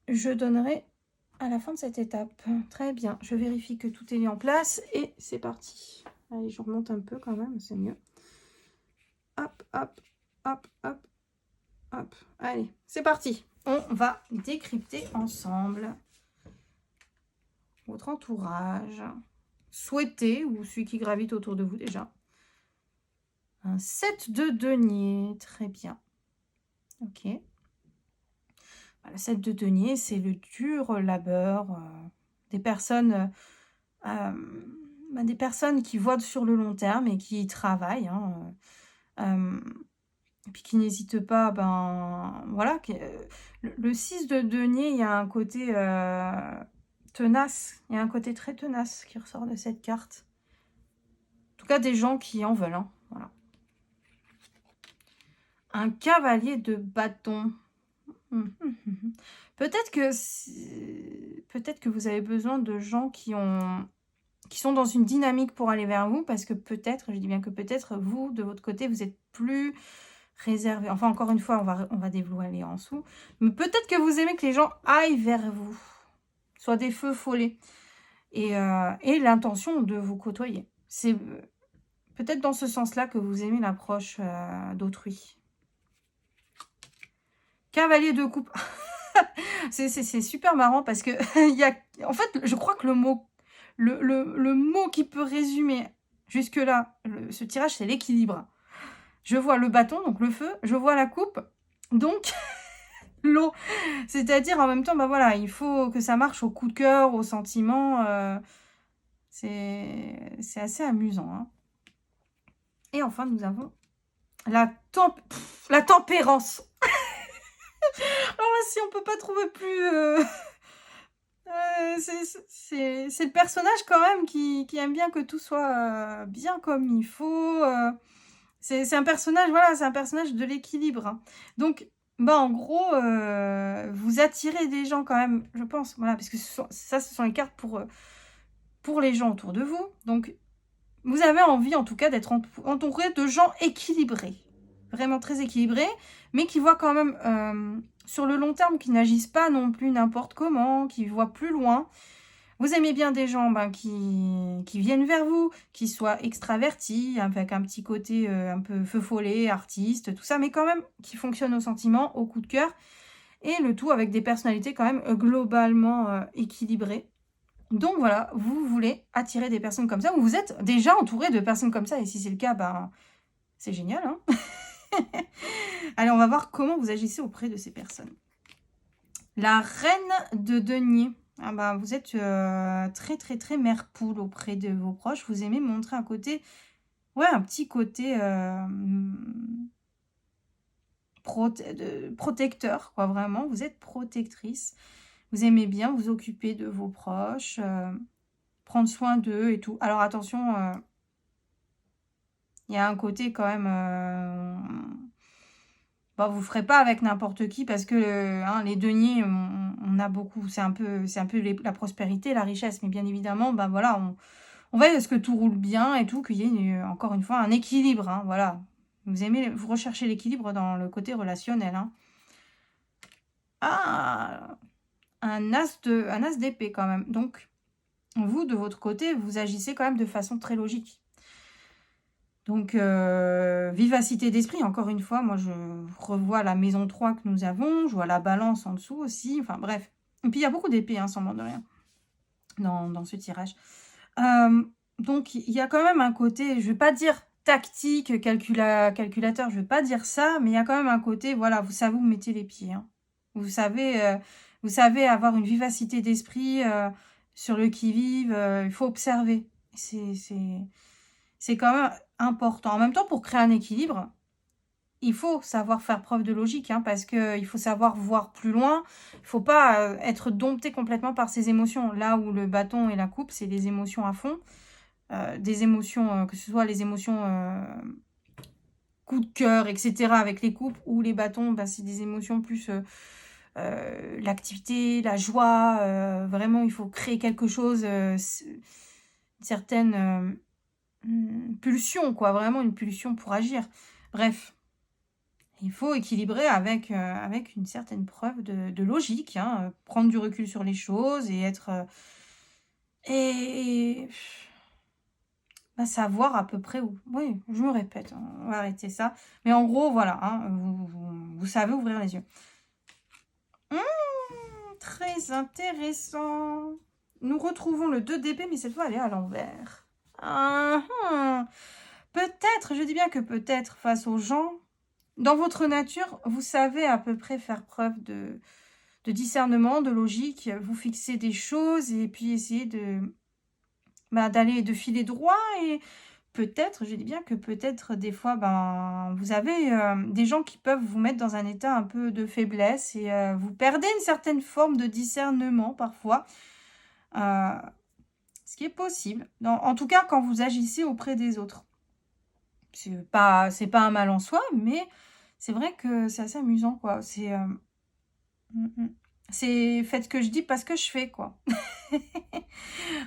Speaker 1: je donnerai à la fin de cette étape. Très bien, je vérifie que tout est mis en place et c'est parti. Allez, je remonte un peu quand même, c'est mieux. Hop, hop, hop, hop, hop. Allez, c'est parti. On va décrypter ensemble votre entourage souhaité ou celui qui gravite autour de vous déjà. Un 7 de denier, très bien. Ok. Le 7 de denier, c'est le dur labeur des personnes qui voient sur le long terme et qui y travaillent. Et puis qui n'hésitent pas, voilà. Le 6 de denier, il y a un côté tenace. Il y a un côté très tenace qui ressort de cette carte. En tout cas, des gens qui en veulent. Voilà. Un cavalier de bâton. Peut-être que vous avez besoin de gens qui sont dans une dynamique pour aller vers vous, parce que peut-être, je dis bien que peut-être, vous, de votre côté, vous êtes plus réservé. Enfin, encore une fois, on va dévoiler en dessous. Mais peut-être que vous aimez que les gens aillent vers vous, soit des feux follets, et l'intention de vous côtoyer. C'est peut-être dans ce sens-là que vous aimez l'approche d'autrui. Cavalier de coupe. C'est super marrant parce que en fait, je crois que le mot qui peut résumer jusque-là ce tirage, c'est l'équilibre. Je vois le bâton, donc le feu, je vois la coupe, donc l'eau. C'est-à-dire en même temps, voilà, il faut que ça marche au coup de cœur, au sentiment. C'est assez amusant. Et enfin, nous avons la tempérance. Alors là, si on peut pas trouver plus... c'est le personnage quand même qui aime bien que tout soit bien comme il faut. C'est un personnage, voilà, c'est un personnage de l'équilibre. Donc, en gros, vous attirez des gens quand même, je pense, voilà, parce que ce sont les cartes pour les gens autour de vous. Donc, vous avez envie en tout cas d'être entouré de gens équilibrés. Vraiment très équilibrés, mais qui voient quand même sur le long terme, qui n'agissent pas non plus n'importe comment, qui voient plus loin. Vous aimez bien des gens qui viennent vers vous, qui soient extravertis, avec un petit côté un peu feu follet, artiste, tout ça, mais quand même qui fonctionnent au sentiment, au coup de cœur, Et le tout avec des personnalités quand même globalement équilibrées. Donc voilà, vous voulez attirer des personnes comme ça, ou vous êtes déjà entouré de personnes comme ça, et si c'est le cas, ben, c'est génial, hein. Allez, on va voir comment vous agissez auprès de ces personnes. La reine de denier. Ah bah, vous êtes très, très, très mère poule auprès de vos proches. Vous aimez montrer un côté, ouais, un petit côté protecteur, quoi, vraiment. Vous êtes protectrice. Vous aimez bien vous occuper de vos proches, prendre soin d'eux et tout. Alors attention, il y a un côté quand même... bon, vous ne ferez pas avec n'importe qui parce que hein, les deniers, on a beaucoup. C'est un peu la prospérité, la richesse. Mais bien évidemment, ben voilà, on veille à ce que tout roule bien et tout, qu'il y ait encore une fois un équilibre. Hein, voilà. Vous recherchez l'équilibre dans le côté relationnel. Hein. Ah, un as d'épée quand même. Donc, vous, de votre côté, vous agissez quand même de façon très logique. Donc, vivacité d'esprit, encore une fois, moi je revois la maison 3 que nous avons, je vois la balance en dessous aussi, enfin bref. Et puis il y a beaucoup d'épées, hein, sans mort de rien, dans ce tirage. Donc il y a quand même un côté, je ne vais pas dire tactique, calculateur, je ne vais pas dire ça, mais il y a quand même un côté, voilà, vous savez où vous mettez les pieds. Hein. Vous savez avoir une vivacité d'esprit sur le qui-vive, il faut observer. C'est quand même important. En même temps, pour créer un équilibre, il faut savoir faire preuve de logique, hein, parce qu'il faut savoir voir plus loin. Il ne faut pas être dompté complètement par ses émotions. Là où le bâton et la coupe, c'est les émotions à fond. Des émotions, que ce soit les émotions coup de cœur, etc. avec les coupes, ou les bâtons, bah, c'est des émotions plus l'activité, la joie. Vraiment, il faut créer quelque chose, une certaine... pulsion, quoi, vraiment une pulsion pour agir. Bref, il faut équilibrer avec une certaine preuve de logique, hein, prendre du recul sur les choses et être... et bah, savoir à peu près où... Oui, je me répète, hein, on va arrêter ça. Mais en gros, voilà, hein, vous savez ouvrir les yeux. Très intéressant. Nous retrouvons le 2 d'épée, mais cette fois, elle est à l'envers. Peut-être, je dis bien que peut-être, face aux gens, dans votre nature, vous savez à peu près faire preuve de discernement, de logique, vous fixez des choses et puis essayer de filer droit. Et peut-être, je dis bien que peut-être des fois, vous avez des gens qui peuvent vous mettre dans un état un peu de faiblesse et vous perdez une certaine forme de discernement parfois. Ce qui est possible. En tout cas, quand vous agissez auprès des autres. C'est pas un mal en soi, mais c'est vrai que c'est assez amusant, quoi. C'est faites ce que je dis, pas ce que je fais, quoi.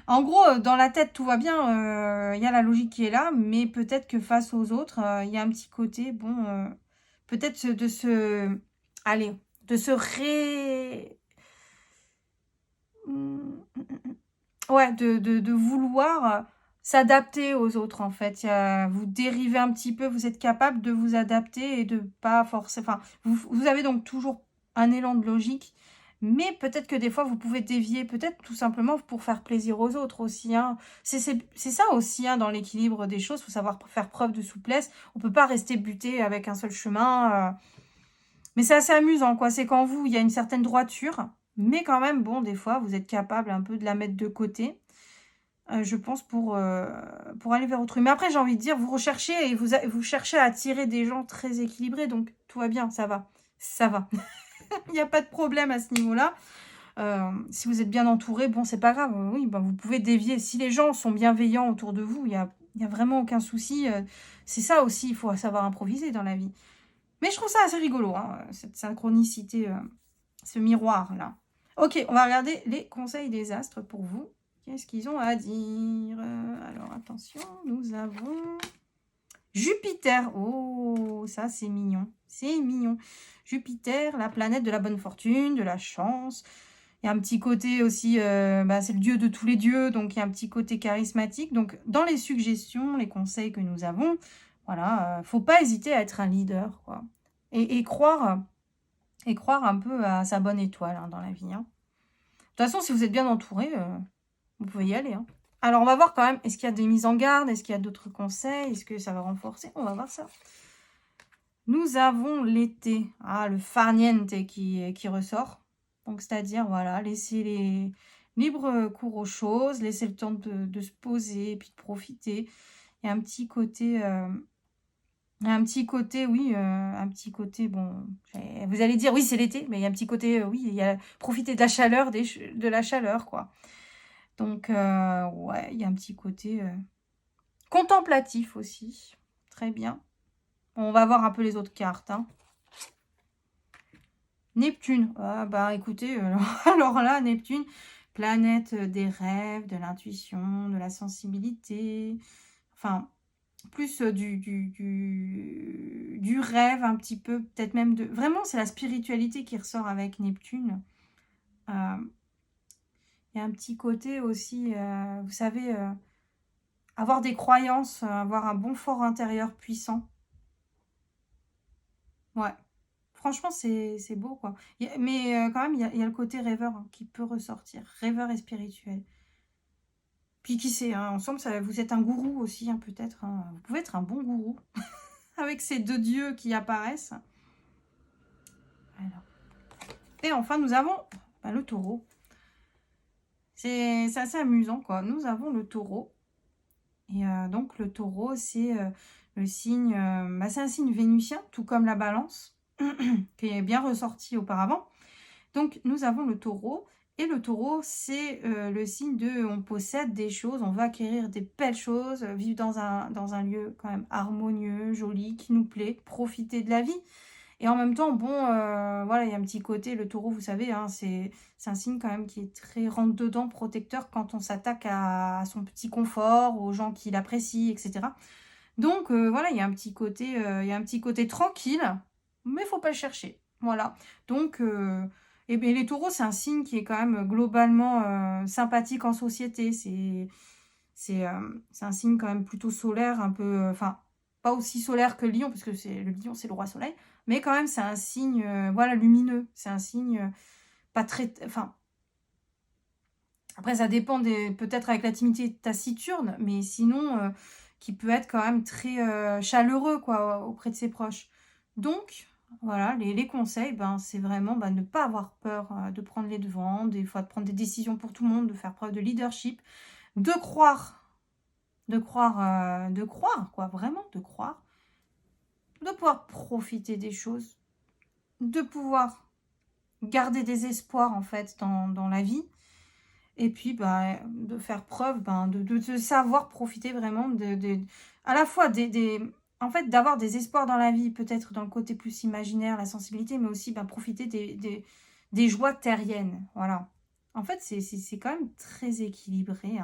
Speaker 1: En gros, dans la tête, tout va bien, il y a la logique qui est là, mais peut-être que face aux autres, il y a un petit côté, bon, peut-être de se... Allez, de se ouais, de vouloir s'adapter aux autres, en fait. Vous dérivez un petit peu, vous êtes capable de vous adapter et de pas forcer... Enfin, vous avez donc toujours un élan de logique, mais peut-être que des fois, vous pouvez dévier, peut-être tout simplement pour faire plaisir aux autres aussi. Hein. C'est ça aussi, hein, dans l'équilibre des choses, il faut savoir faire preuve de souplesse. On peut pas rester buté avec un seul chemin. Mais c'est assez amusant, quoi. C'est quand il y a une certaine droiture, mais quand même, bon, des fois, vous êtes capable un peu de la mettre de côté. Je pense pour aller vers autrui. Mais après, j'ai envie de dire, vous recherchez et vous cherchez à attirer des gens très équilibrés. Donc, tout va bien, ça va. Ça va. Il n'y a pas de problème à ce niveau-là. Si vous êtes bien entouré, bon, c'est pas grave. Oui, vous pouvez dévier. Si les gens sont bienveillants autour de vous, il y a vraiment aucun souci. C'est ça aussi, il faut savoir improviser dans la vie. Mais je trouve ça assez rigolo, hein, cette synchronicité, ce miroir-là. Ok, on va regarder les conseils des astres pour vous. Qu'est-ce qu'ils ont à dire? Alors, attention, nous avons Jupiter. Oh, ça, c'est mignon. C'est mignon. Jupiter, la planète de la bonne fortune, de la chance. Il y a un petit côté aussi, c'est le dieu de tous les dieux, donc il y a un petit côté charismatique. Donc, dans les suggestions, les conseils que nous avons, voilà, faut pas hésiter à être un leader, quoi. Et croire et croire un peu à sa bonne étoile dans la vie. De toute façon, si vous êtes bien entouré, vous pouvez y aller. Alors, on va voir quand même, est-ce qu'il y a des mises en garde? Est-ce qu'il y a d'autres conseils? Est-ce que ça va renforcer? On va voir ça. Nous avons l'été. Le farniente qui ressort. Donc, c'est-à-dire, voilà, laisser les libres cours aux choses, laisser le temps de se poser et puis de profiter. Il y a un petit côté... oui, un petit côté, bon, vous allez dire, oui, c'est l'été, mais il y a un petit côté, oui, il y a profiter de la chaleur, de la chaleur, quoi. Donc, ouais, il y a un petit côté contemplatif aussi. Très bien. On va voir un peu les autres cartes. Neptune. Écoutez, alors là, Neptune, planète des rêves, de l'intuition, de la sensibilité. Enfin, plus du rêve un petit peu, peut-être même de... Vraiment, c'est la spiritualité qui ressort avec Neptune. Il y a un petit côté aussi, vous savez, avoir des croyances, avoir un bon fort intérieur puissant. Ouais. Franchement, c'est beau, quoi. Mais quand même, il y a le côté rêveur qui peut ressortir. Rêveur et spirituel. Puis qui sait, ensemble, vous êtes un gourou aussi, peut-être. Vous pouvez être un bon gourou. Avec ces deux dieux qui apparaissent. Alors. Et enfin, nous avons le taureau. C'est assez amusant, quoi. Nous avons le taureau. Et donc, le taureau, c'est le signe... c'est un signe vénusien, tout comme la balance, qui est bien ressorti auparavant. Donc, nous avons le taureau. Et le taureau, c'est le signe de... On possède des choses, on va acquérir des belles choses, vivre dans un lieu quand même harmonieux, joli, qui nous plaît, profiter de la vie. Et en même temps, bon, voilà, il y a un petit côté, le taureau, vous savez, c'est un signe quand même qui est très rentre-dedans, protecteur quand on s'attaque à son petit confort, aux gens qui l'apprécient, etc. Donc, voilà, il y a un petit côté tranquille, mais il faut pas le chercher. Voilà. Donc, et bien, les taureaux, c'est un signe qui est quand même globalement sympathique en société. C'est un signe quand même plutôt solaire, un peu... Enfin, pas aussi solaire que le lion, parce que le lion, c'est le roi soleil. Mais quand même, c'est un signe, voilà, lumineux. C'est un signe pas très... Enfin, après, ça dépend peut-être avec la timidité taciturne, mais sinon, qui peut être quand même très chaleureux, quoi, auprès de ses proches. Donc, voilà, les conseils, c'est vraiment ne pas avoir peur de prendre les devants, des fois de prendre des décisions pour tout le monde, de faire preuve de leadership, de croire, quoi, vraiment, de croire, de pouvoir profiter des choses, de pouvoir garder des espoirs, en fait, dans la vie. Et puis, de faire preuve, de savoir profiter vraiment à la fois en fait, d'avoir des espoirs dans la vie, peut-être dans le côté plus imaginaire, la sensibilité, mais aussi profiter des joies terriennes. Voilà. En fait, c'est quand même très équilibré.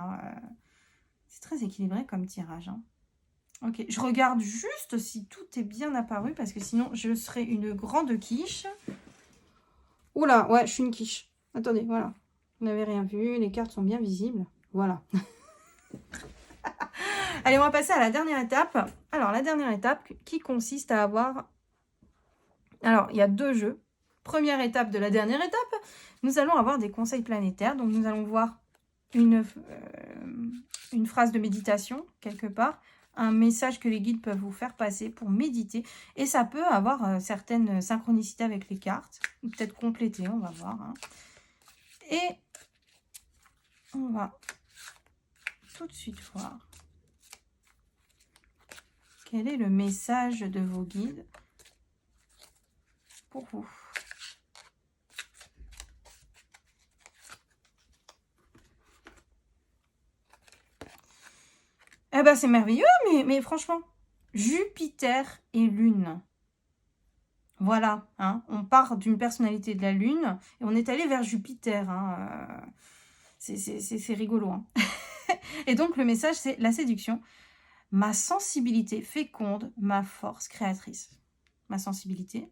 Speaker 1: C'est très équilibré comme tirage. Ok, je regarde juste si tout est bien apparu, parce que sinon, je serais une grande quiche. Oula, ouais, je suis une quiche. Attendez, voilà. Vous n'avez rien vu, les cartes sont bien visibles. Voilà. Allez, on va passer à la dernière étape. Alors, la dernière étape qui consiste à avoir... Alors, il y a deux jeux. Première étape de la dernière étape, nous allons avoir des conseils planétaires. Donc, nous allons voir une phrase de méditation, quelque part. Un message que les guides peuvent vous faire passer pour méditer. Et ça peut avoir certaines synchronicités avec les cartes. Peut-être compléter, on va voir. Et on va tout de suite voir quel est le message de vos guides pour vous. Eh ben, c'est merveilleux, mais franchement, Jupiter et Lune. Voilà, on part d'une personnalité de la Lune et on est allé vers Jupiter. C'est rigolo. Et donc, le message, c'est la séduction. Ma sensibilité féconde, ma force créatrice. Ma sensibilité.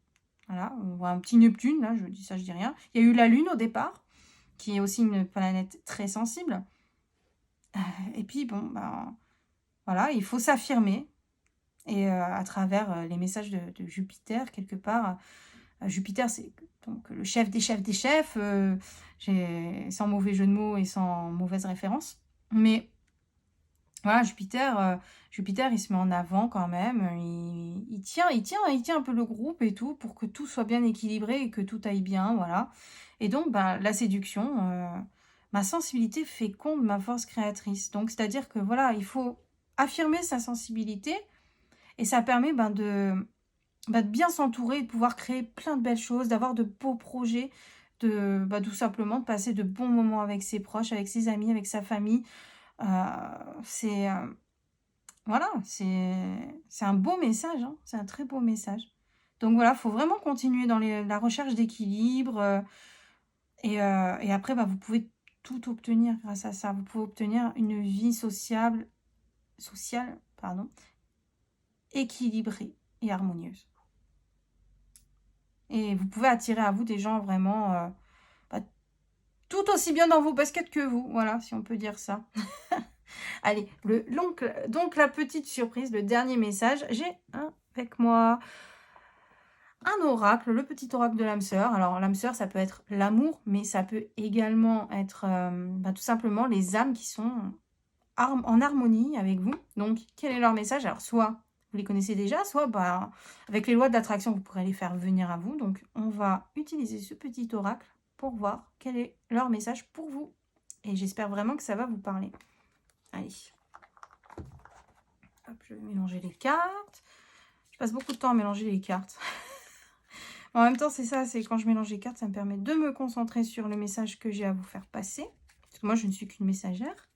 Speaker 1: Voilà, on voit un petit Neptune, là, je dis ça, je dis rien. Il y a eu la Lune au départ, qui est aussi une planète très sensible. Et puis, bon, voilà, il faut s'affirmer. Et à travers les messages de Jupiter, quelque part, Jupiter, c'est donc le chef des chefs des chefs, sans mauvais jeu de mots et sans mauvaise référence. Mais voilà, Jupiter, il se met en avant quand même. Il tient un peu le groupe et tout pour que tout soit bien équilibré et que tout aille bien, voilà. Et donc, ben, la séduction, ma sensibilité féconde ma force créatrice. Donc, c'est-à-dire que voilà, il faut affirmer sa sensibilité et ça permet de bien s'entourer, de pouvoir créer plein de belles choses, d'avoir de beaux projets, tout simplement de passer de bons moments avec ses proches, avec ses amis, avec sa famille. Heu, c'est, voilà, c'est un beau message, hein, c'est un très beau message. Donc voilà, il faut vraiment continuer dans la recherche d'équilibre, et après, bah, vous pouvez tout obtenir grâce à ça. Vous pouvez obtenir une vie sociale, pardon, équilibrée et harmonieuse. Et vous pouvez attirer à vous des gens vraiment, bah, tout aussi bien dans vos baskets que vous, voilà, si on peut dire ça. Allez, donc la petite surprise, le dernier message, j'ai avec moi un oracle, le petit oracle de l'âme sœur. Alors l'âme sœur, ça peut être l'amour, mais ça peut également être tout simplement les âmes qui sont en harmonie avec vous. Donc quel est leur message? Alors soit vous les connaissez déjà, soit avec les lois de l'attraction, vous pourrez les faire venir à vous. Donc on va utiliser ce petit oracle pour voir quel est leur message pour vous. Et j'espère vraiment que ça va vous parler. Allez. Hop, je vais mélanger les cartes. Je passe beaucoup de temps à mélanger les cartes. En même temps, c'est ça, c'est quand je mélange les cartes, ça me permet de me concentrer sur le message que j'ai à vous faire passer. Parce que moi, je ne suis qu'une messagère.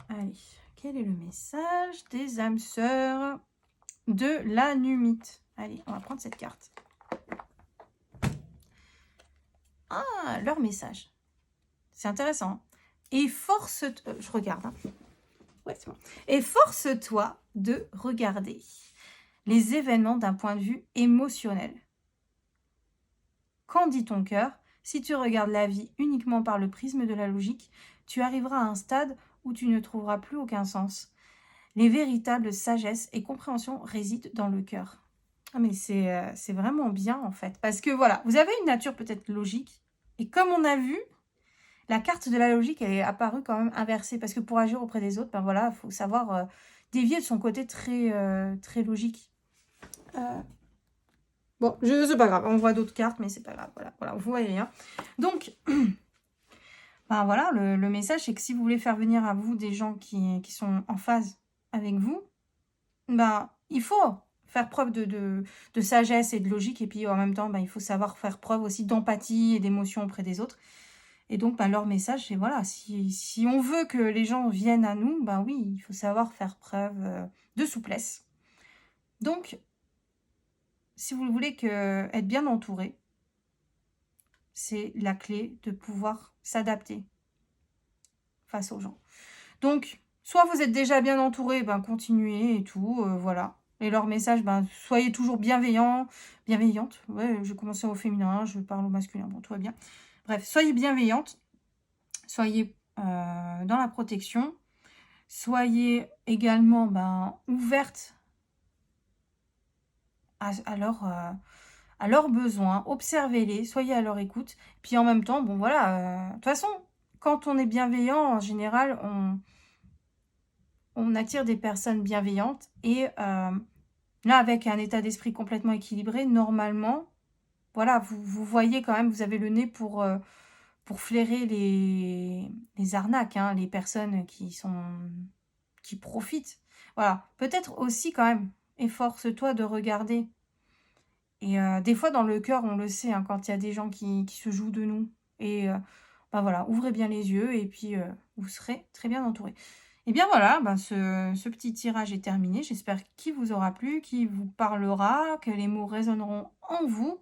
Speaker 1: Allez, quel est le message des âmes sœurs de la Numite? Allez, on va prendre cette carte. Ah, leur message. C'est intéressant. Et je regarde. Hein. Ouais, c'est bon. Et force-toi de regarder les événements d'un point de vue émotionnel. Qu'en dit ton cœur? Si tu regardes la vie uniquement par le prisme de la logique, tu arriveras à un stade où tu ne trouveras plus aucun sens. Les véritables sagesse et compréhension résident dans le cœur. Ah mais c'est vraiment bien en fait. Parce que voilà, vous avez une nature peut-être logique. Et comme on a vu, la carte de la logique, elle est apparue quand même inversée. Parce que pour agir auprès des autres, ben voilà, il faut savoir dévier de son côté très logique. Bon, c'est pas grave, on voit d'autres cartes, mais c'est pas grave, voilà, vous voyez rien. Donc, voilà, le message, c'est que si vous voulez faire venir à vous des gens qui sont en phase avec vous, il faut faire preuve de sagesse et de logique, et puis en même temps, il faut savoir faire preuve aussi d'empathie et d'émotion auprès des autres. Et donc, leur message, c'est voilà, si on veut que les gens viennent à nous, oui, il faut savoir faire preuve de souplesse. Donc, si vous voulez être bien entouré, c'est la clé de pouvoir s'adapter face aux gens. Donc, soit vous êtes déjà bien entouré, continuez et tout, voilà. Et leur message, soyez toujours bienveillante. Ouais, je commence au féminin, je parle au masculin, bon, tout va bien. Bref, soyez bienveillante, soyez dans la protection, soyez également ouverte à leurs besoins, observez-les, soyez à leur écoute. Puis en même temps, de toute façon, quand on est bienveillant, en général, on attire des personnes bienveillantes. Et là, avec un état d'esprit complètement équilibré, normalement, voilà, vous voyez quand même, vous avez le nez pour flairer les arnaques, hein, les personnes qui profitent. Voilà, peut-être aussi quand même, efforce-toi de regarder. Et des fois, dans le cœur, on le sait, hein, quand il y a des gens qui se jouent de nous. Et voilà, ouvrez bien les yeux et puis vous serez très bien entourés. Et bien voilà, ce petit tirage est terminé. J'espère qu'il vous aura plu, qu'il vous parlera, que les mots résonneront en vous.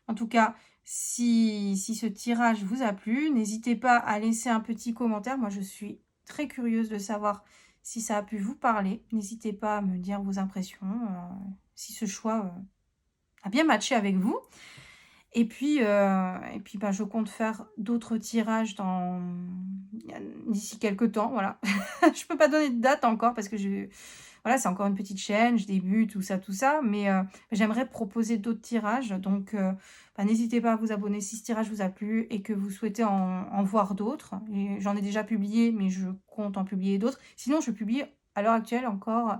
Speaker 1: En tout cas, si ce tirage vous a plu, n'hésitez pas à laisser un petit commentaire. Moi, je suis très curieuse de savoir si ça a pu vous parler. N'hésitez pas à me dire vos impressions, si ce choix a bien matché avec vous. Et puis je compte faire d'autres tirages d'ici quelques temps, voilà. Je peux pas donner de date encore parce que voilà, c'est encore une petite chaîne, je débute, tout ça, mais j'aimerais proposer d'autres tirages, donc n'hésitez pas à vous abonner si ce tirage vous a plu et que vous souhaitez en voir d'autres. J'en ai déjà publié, mais je compte en publier d'autres. Sinon, je publie à l'heure actuelle encore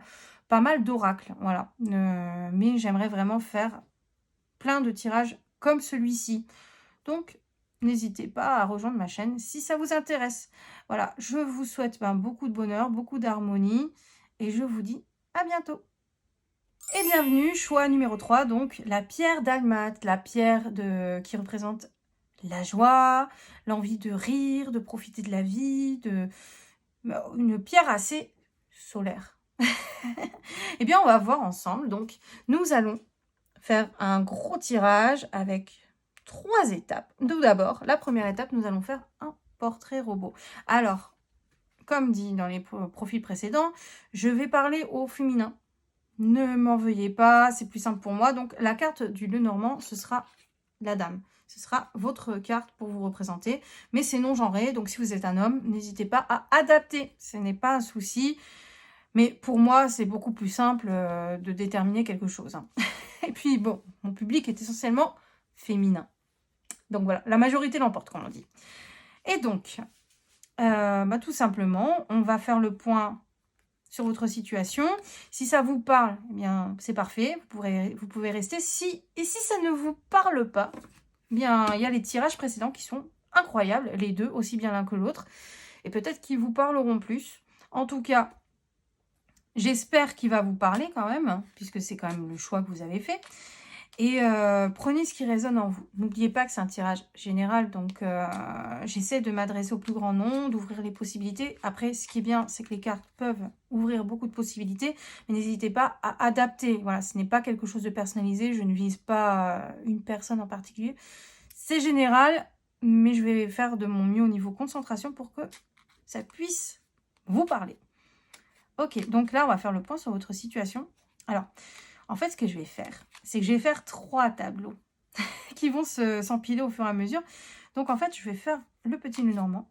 Speaker 1: pas mal d'oracles, voilà. Mais j'aimerais vraiment faire plein de tirages comme celui-ci. Donc, n'hésitez pas à rejoindre ma chaîne si ça vous intéresse. Voilà, je vous souhaite beaucoup de bonheur, beaucoup d'harmonie et je vous dis à bientôt. Et bienvenue, choix numéro 3, donc la pierre dalmate, la pierre qui représente la joie, l'envie de rire, de profiter de la vie, une pierre assez solaire. Eh bien, on va voir ensemble. Donc, nous allons faire un gros tirage avec 3 étapes. Tout d'abord, la première étape, nous allons faire un portrait robot. Alors, comme dit dans les profils précédents, je vais parler au féminin. Ne m'en veuillez pas, c'est plus simple pour moi. Donc, la carte du Lenormand, ce sera la dame. Ce sera votre carte pour vous représenter. Mais c'est non genré, donc si vous êtes un homme, n'hésitez pas à adapter. Ce n'est pas un souci. Mais pour moi, c'est beaucoup plus simple de déterminer quelque chose. Hein. Et puis, bon, mon public est essentiellement féminin. Donc voilà, la majorité l'emporte, comme on dit. Et donc, tout simplement, on va faire le point sur votre situation. Si ça vous parle, eh bien, c'est parfait. Vous pouvez rester. Et si ça ne vous parle pas, eh bien, il y a les tirages précédents qui sont incroyables, les deux, aussi bien l'un que l'autre. Et peut-être qu'ils vous parleront plus. En tout cas, j'espère qu'il va vous parler quand même, puisque c'est quand même le choix que vous avez fait. Et prenez ce qui résonne en vous. N'oubliez pas que c'est un tirage général, donc j'essaie de m'adresser au plus grand nombre, d'ouvrir les possibilités. Après, ce qui est bien, c'est que les cartes peuvent ouvrir beaucoup de possibilités, mais n'hésitez pas à adapter. Voilà, ce n'est pas quelque chose de personnalisé, je ne vise pas une personne en particulier. C'est général, mais je vais faire de mon mieux au niveau concentration pour que ça puisse vous parler. Ok, donc là, on va faire le point sur votre situation. Alors, en fait, ce que je vais faire, c'est que je vais faire 3 tableaux qui vont s'empiler au fur et à mesure. Donc, en fait, je vais faire le petit Lenormand.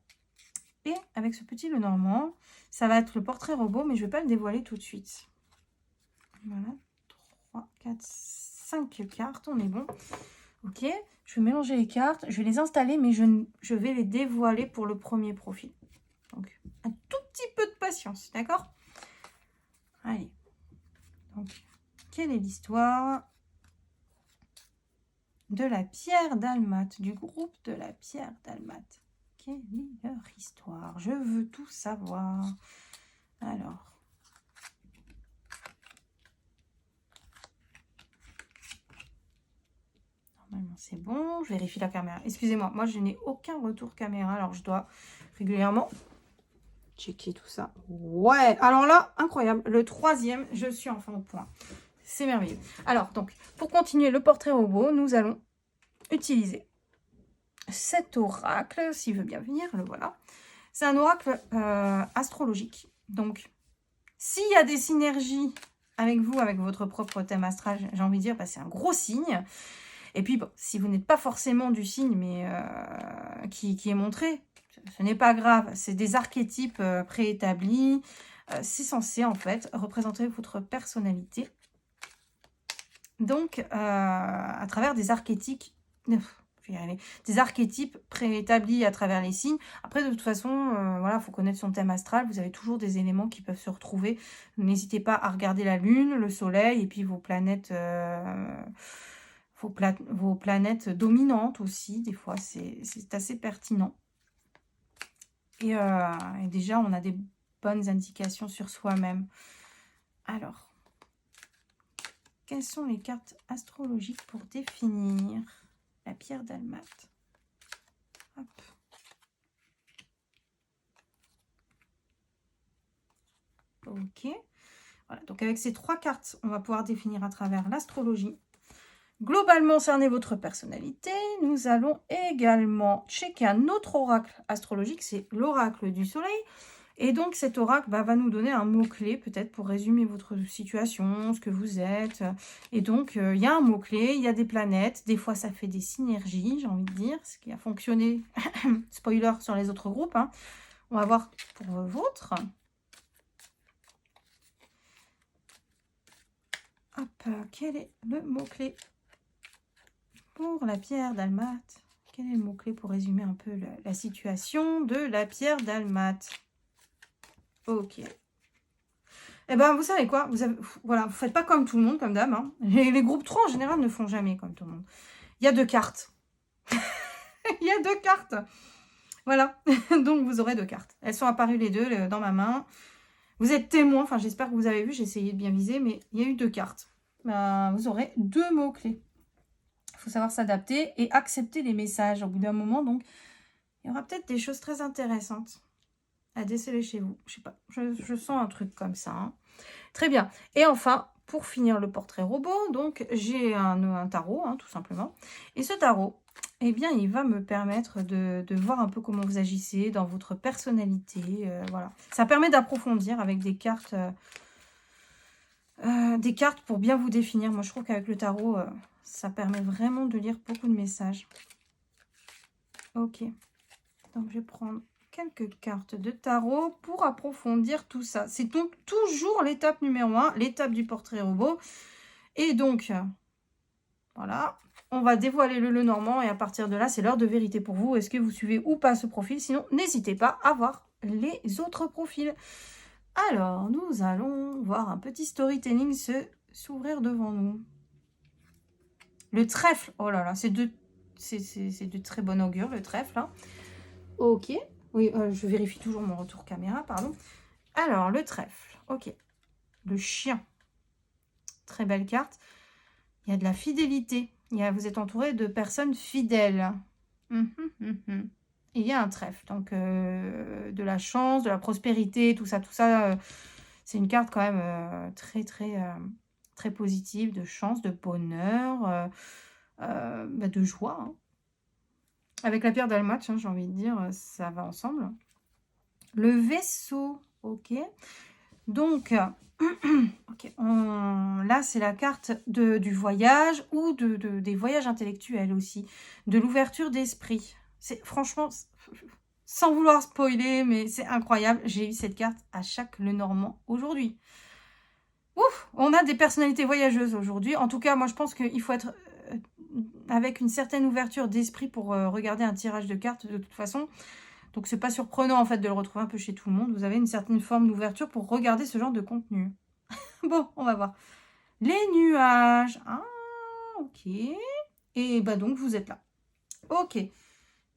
Speaker 1: Et avec ce petit Lenormand, ça va être le portrait robot, mais je ne vais pas le dévoiler tout de suite. Voilà, 3, 4, 5 cartes, on est bon. Ok, je vais mélanger les cartes, je vais les installer, mais je vais les dévoiler pour le premier profil. Donc, un tout petit peu de patience, d'accord ? Allez, donc, quelle est l'histoire de la pierre dalmate, du groupe de la pierre dalmate? Quelle est leur histoire? Je veux tout savoir. Alors. Normalement, c'est bon. Je vérifie la caméra. Excusez-moi, moi, je n'ai aucun retour caméra. Alors, je dois régulièrement checker tout ça. Ouais, alors là, incroyable. Le 3e, je suis enfin au point. C'est merveilleux. Alors, donc, pour continuer le portrait robot, nous allons utiliser cet oracle, s'il veut bien venir, le voilà. C'est un oracle astrologique. Donc, s'il y a des synergies avec vous, avec votre propre thème astral, j'ai envie de dire, c'est un gros signe. Et puis, bon, si vous n'êtes pas forcément du signe, mais qui est montré, ce n'est pas grave. C'est des archétypes préétablis. C'est censé, en fait, représenter votre personnalité. Donc, à travers des archétypes... des archétypes préétablis à travers les signes. Après, de toute façon, voilà, il faut connaître son thème astral. Vous avez toujours des éléments qui peuvent se retrouver. N'hésitez pas à regarder la Lune, le Soleil et puis vos planètes, vos planètes dominantes aussi. Des fois, c'est assez pertinent. Et déjà, on a des bonnes indications sur soi-même. Alors, quelles sont les cartes astrologiques pour définir la pierre dalmate? Hop. Ok. Voilà, donc avec ces 3 cartes, on va pouvoir définir à travers l'astrologie. Globalement, cerner votre personnalité. Nous allons également checker un autre oracle astrologique, c'est l'oracle du soleil. Et donc, cet oracle va nous donner un mot-clé, peut-être pour résumer votre situation, ce que vous êtes. Et donc, il y a un mot-clé, il y a des planètes. Des fois, ça fait des synergies, j'ai envie de dire, ce qui a fonctionné, spoiler, sur les autres groupes. Hein. On va voir pour le vôtre. quel est le mot-clé pour la pierre dalmate? Quel est le mot-clé pour résumer un peu la situation de la pierre dalmate? Ok. Eh ben, vous savez quoi? Voilà, vous faites pas comme tout le monde, comme d'hab. Hein. Les groupes 3, en général, ne font jamais comme tout le monde. Il y a 2 cartes. Il y a 2 cartes. Voilà. Donc, vous aurez 2 cartes. Elles sont apparues les deux dans ma main. Vous êtes témoin. Enfin, j'espère que vous avez vu. J'ai essayé de bien viser, mais il y a eu 2 cartes. Ben, vous aurez 2 mots-clés. Il faut savoir s'adapter et accepter les messages au bout d'un moment. Donc, il y aura peut-être des choses très intéressantes à déceler chez vous. Je sais pas. Je sens un truc comme ça. Hein. Très bien. Et enfin, pour finir le portrait robot, donc j'ai un tarot, hein, tout simplement. Et ce tarot, eh bien, il va me permettre de voir un peu comment vous agissez dans votre personnalité. Voilà. Ça permet d'approfondir avec des cartes pour bien vous définir. Moi, je trouve qu'avec le tarot, ça permet vraiment de lire beaucoup de messages. Ok. Donc, je vais prendre quelques cartes de tarot pour approfondir tout ça. C'est donc toujours l'étape numéro 1, l'étape du portrait robot. Et donc, voilà, on va dévoiler le Lenormand et à partir de là, c'est l'heure de vérité pour vous. Est-ce que vous suivez ou pas ce profil? Sinon, n'hésitez pas à voir les autres profils. Alors, nous allons voir un petit storytelling s'ouvrir devant nous. Le trèfle, oh là là, c'est de très bon augure, le trèfle. Hein. Ok. Oui, je vérifie toujours mon retour caméra, pardon. Alors, le trèfle. Ok. Le chien. Très belle carte. Il y a de la fidélité. Vous êtes entouré de personnes fidèles. Et il y a un trèfle. Donc, de la chance, de la prospérité, tout ça. C'est une carte quand même très positive, de chance, de bonheur, de joie. Hein. Avec la pierre dalmate, hein, j'ai envie de dire, ça va ensemble. Le vaisseau, ok. Donc, okay, là, c'est la carte du voyage ou des voyages intellectuels aussi. De l'ouverture d'esprit. C'est franchement, sans vouloir spoiler, mais c'est incroyable. J'ai eu cette carte à chaque Lenormand aujourd'hui. Ouf, on a des personnalités voyageuses aujourd'hui. En tout cas, moi, je pense qu'il faut être avec une certaine ouverture d'esprit pour regarder un tirage de cartes de toute façon. Donc, c'est pas surprenant, en fait, de le retrouver un peu chez tout le monde. Vous avez une certaine forme d'ouverture pour regarder ce genre de contenu. Bon, on va voir. Les nuages. Ah, ok. Et bah donc, vous êtes là. Ok.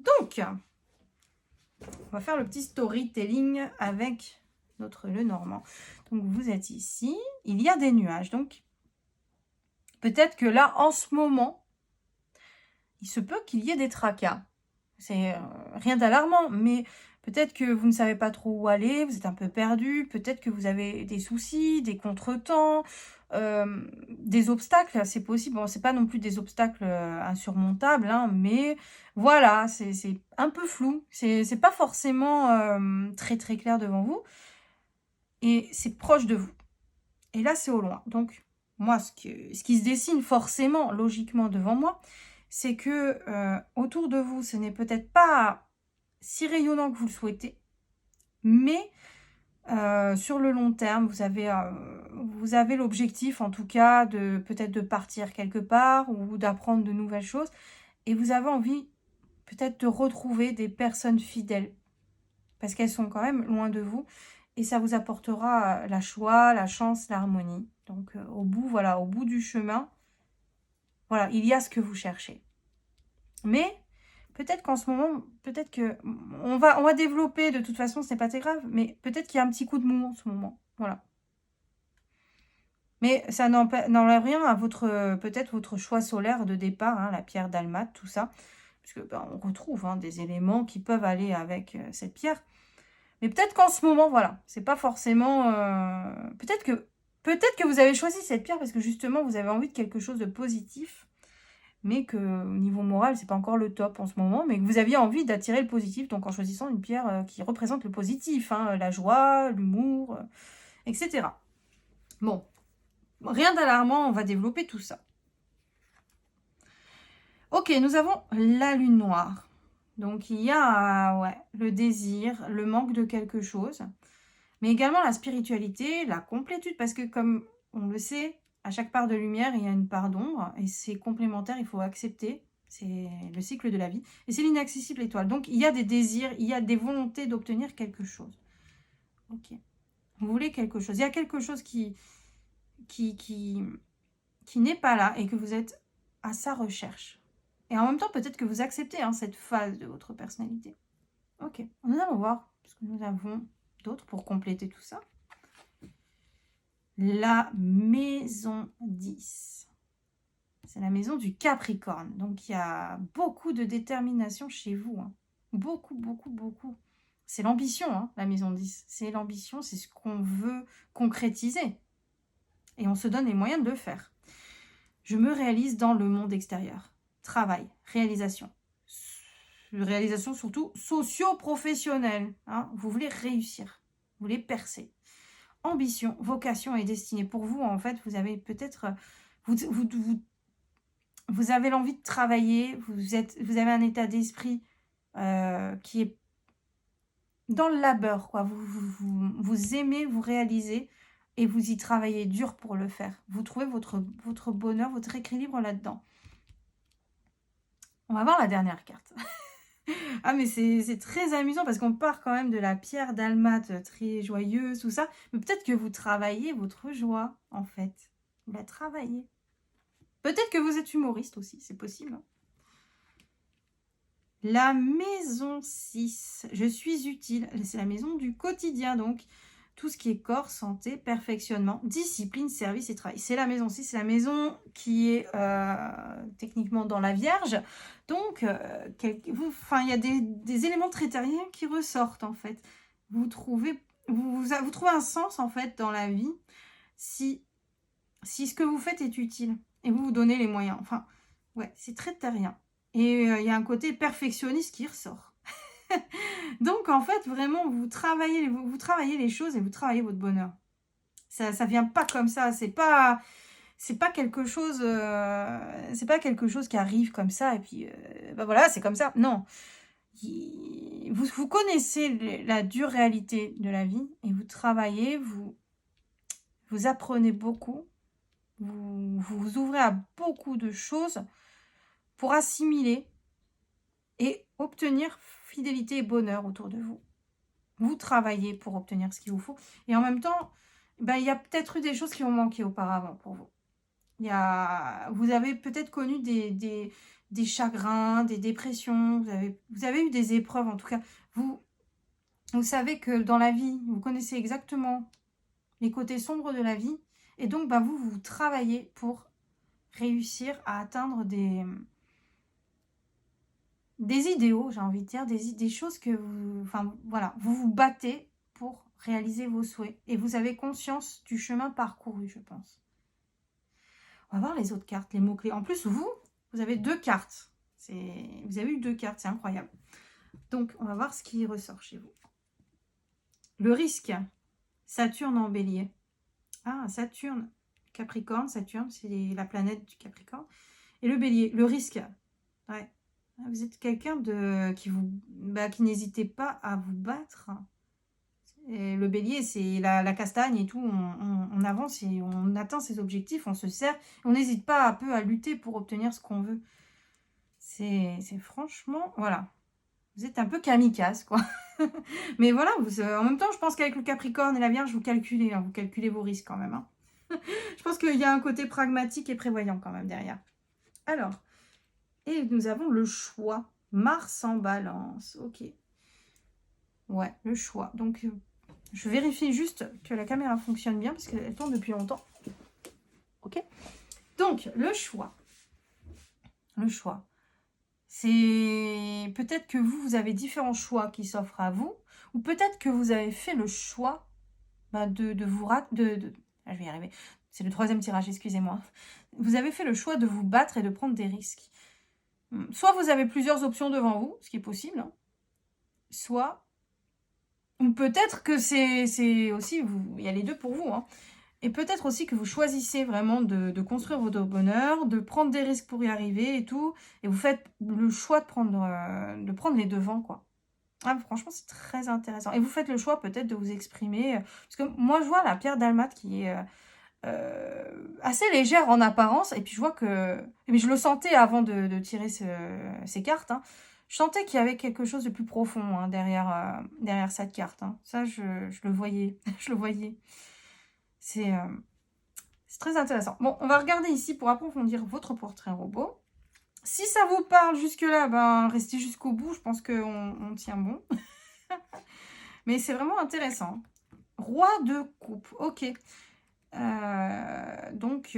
Speaker 1: Donc, on va faire le petit storytelling avec notre Lenormand. Donc, vous êtes ici. Il y a des nuages. Donc, peut-être que là, en ce moment, il se peut qu'il y ait des tracas. C'est rien d'alarmant, mais peut-être que vous ne savez pas trop où aller, vous êtes un peu perdu, peut-être que vous avez des soucis, des contretemps, des obstacles, c'est possible. Bon, c'est pas non plus des obstacles insurmontables, hein, mais voilà, c'est un peu flou. C'est pas forcément très très clair devant vous, et c'est proche de vous. Et là, c'est au loin. Donc, moi, ce qui se dessine forcément, logiquement devant moi, c'est que autour de vous, ce n'est peut-être pas si rayonnant que vous le souhaitez, mais sur le long terme, vous avez l'objectif, en tout cas, peut-être de partir quelque part ou d'apprendre de nouvelles choses, et vous avez envie peut-être de retrouver des personnes fidèles, parce qu'elles sont quand même loin de vous, et ça vous apportera la joie, la chance, l'harmonie. Donc, au bout du chemin, voilà, il y a ce que vous cherchez. Mais peut-être qu'en ce moment, peut-être que on va développer, de toute façon, c'est pas très grave, mais peut-être qu'il y a un petit coup de mou en ce moment. Voilà. Mais ça n'enlève rien à peut-être votre choix solaire de départ, hein, la pierre dalmate, tout ça. Puisque on retrouve hein, des éléments qui peuvent aller avec cette pierre. Mais peut-être qu'en ce moment, voilà, c'est pas forcément... Peut-être que vous avez choisi cette pierre parce que justement, vous avez envie de quelque chose de positif, mais que au niveau moral, c'est pas encore le top en ce moment, mais que vous aviez envie d'attirer le positif, donc en choisissant une pierre qui représente le positif, hein, la joie, l'humour, etc. Bon, rien d'alarmant, on va développer tout ça. Ok, nous avons la lune noire. Donc, il y a le désir, le manque de quelque chose, mais également la spiritualité, la complétude, parce que comme on le sait, À chaque part de lumière, il y a une part d'ombre. Et c'est complémentaire, il faut accepter. C'est le cycle de la vie. Et c'est l'inaccessible étoile. Donc, il y a des désirs, il y a des volontés d'obtenir quelque chose. Ok. Vous voulez quelque chose. Il y a quelque chose qui n'est pas là et que vous êtes à sa recherche. Et en même temps, peut-être que vous acceptez cette phase de votre personnalité. Ok. Nous allons voir ce que nous avons d'autres pour compléter tout ça. La maison 10. C'est la maison du Capricorne. Donc, il y a beaucoup de détermination chez vous. Beaucoup, beaucoup, beaucoup. C'est l'ambition, la maison 10. C'est l'ambition, c'est ce qu'on veut concrétiser. Et on se donne les moyens de le faire. Je me réalise dans le monde extérieur. Travail, réalisation. Réalisation surtout socio-professionnelle. Vous voulez réussir. Vous voulez percer. Ambition, vocation et destinée. Pour vous, en fait, vous avez peut-être... Vous avez l'envie de travailler. Vous avez un état d'esprit qui est dans le labeur, quoi. Vous aimez vous réaliser et vous y travaillez dur pour le faire. Vous trouvez votre bonheur, votre équilibre là-dedans. On va voir la dernière carte. Ah, mais c'est très amusant parce qu'on part quand même de la pierre dalmate très joyeuse, tout ça. Mais peut-être que vous travaillez votre joie, en fait. Vous la travaillez. Peut-être que vous êtes humoriste aussi, c'est possible. La maison 6. Je suis utile. C'est la maison du quotidien, donc. Tout ce qui est corps, santé, perfectionnement, discipline, service et travail. C'est la maison 6, c'est la maison qui est techniquement dans la Vierge. Donc, il y a des éléments très terriens qui ressortent, en fait. Vous trouvez un sens, en fait, dans la vie si ce que vous faites est utile. Et vous vous donnez les moyens. Enfin, ouais, c'est très terrien. Et il y a un côté perfectionniste qui ressort. Donc, en fait, vraiment, vous travaillez les choses et vous travaillez votre bonheur. Ça vient pas comme ça. C'est pas quelque chose... c'est pas quelque chose qui arrive comme ça et puis... voilà, c'est comme ça. Non. Vous connaissez la dure réalité de la vie et vous travaillez, vous apprenez beaucoup. Vous vous ouvrez à beaucoup de choses pour assimiler et obtenir fidélité et bonheur autour de vous. Vous travaillez pour obtenir ce qu'il vous faut. Et en même temps, il y a peut-être eu des choses qui ont manqué auparavant pour vous. Vous avez peut-être connu des chagrins, des dépressions. Vous avez eu des épreuves, en tout cas. Vous savez que dans la vie, vous connaissez exactement les côtés sombres de la vie. Et donc, vous travaillez pour réussir à atteindre des idéaux, j'ai envie de dire, des choses que vous vous battez pour réaliser vos souhaits. Et vous avez conscience du chemin parcouru, je pense. On va voir les autres cartes, les mots-clés. En plus, vous avez 2 cartes. Vous avez eu 2 cartes, c'est incroyable. Donc, on va voir ce qui ressort chez vous. Le risque, Saturne en bélier. Ah, Saturne, Capricorne, Saturne, c'est la planète du Capricorne. Et le bélier, le risque. Ouais. Vous êtes quelqu'un qui n'hésitait pas à vous battre. Et le bélier, c'est la castagne et tout. On avance et on atteint ses objectifs, on se sert. On n'hésite pas un peu à lutter pour obtenir ce qu'on veut. C'est franchement... Voilà. Vous êtes un peu kamikaze, quoi. Mais voilà, en même temps, je pense qu'avec le Capricorne et la Vierge, vous calculez vos risques quand même. Je pense qu'il y a un côté pragmatique et prévoyant quand même derrière. Alors, et nous avons le choix. Mars en balance. Ok. Ouais, le choix. Donc, je vérifie juste que la caméra fonctionne bien parce qu'elle tourne depuis longtemps. Ok. Donc, le choix. Le choix. C'est peut-être que vous avez différents choix qui s'offrent à vous. Ou peut-être que vous avez fait le choix de vous rater. Je vais y arriver. C'est le 3e tirage, excusez-moi. Vous avez fait le choix de vous battre et de prendre des risques. Soit vous avez plusieurs options devant vous, ce qui est possible. Soit, ou peut-être que c'est aussi, il y a les deux pour vous. Et peut-être aussi que vous choisissez vraiment de construire votre bonheur, de prendre des risques pour y arriver et tout. Et vous faites le choix de prendre les devants, quoi. Ah, franchement, c'est très intéressant. Et vous faites le choix peut-être de vous exprimer. Parce que moi, je vois la pierre dalmate qui est assez légère en apparence. Et puis je vois que... Mais je le sentais avant de tirer ces cartes. Hein. Je sentais qu'il y avait quelque chose de plus profond hein, derrière cette carte. Hein. Ça, je le voyais. Je le voyais. C'est très intéressant. Bon, on va regarder ici pour approfondir votre portrait robot. Si ça vous parle jusque-là, ben, restez jusqu'au bout. Je pense qu'on tient bon. Mais c'est vraiment intéressant. Roi de coupe. Ok. Donc,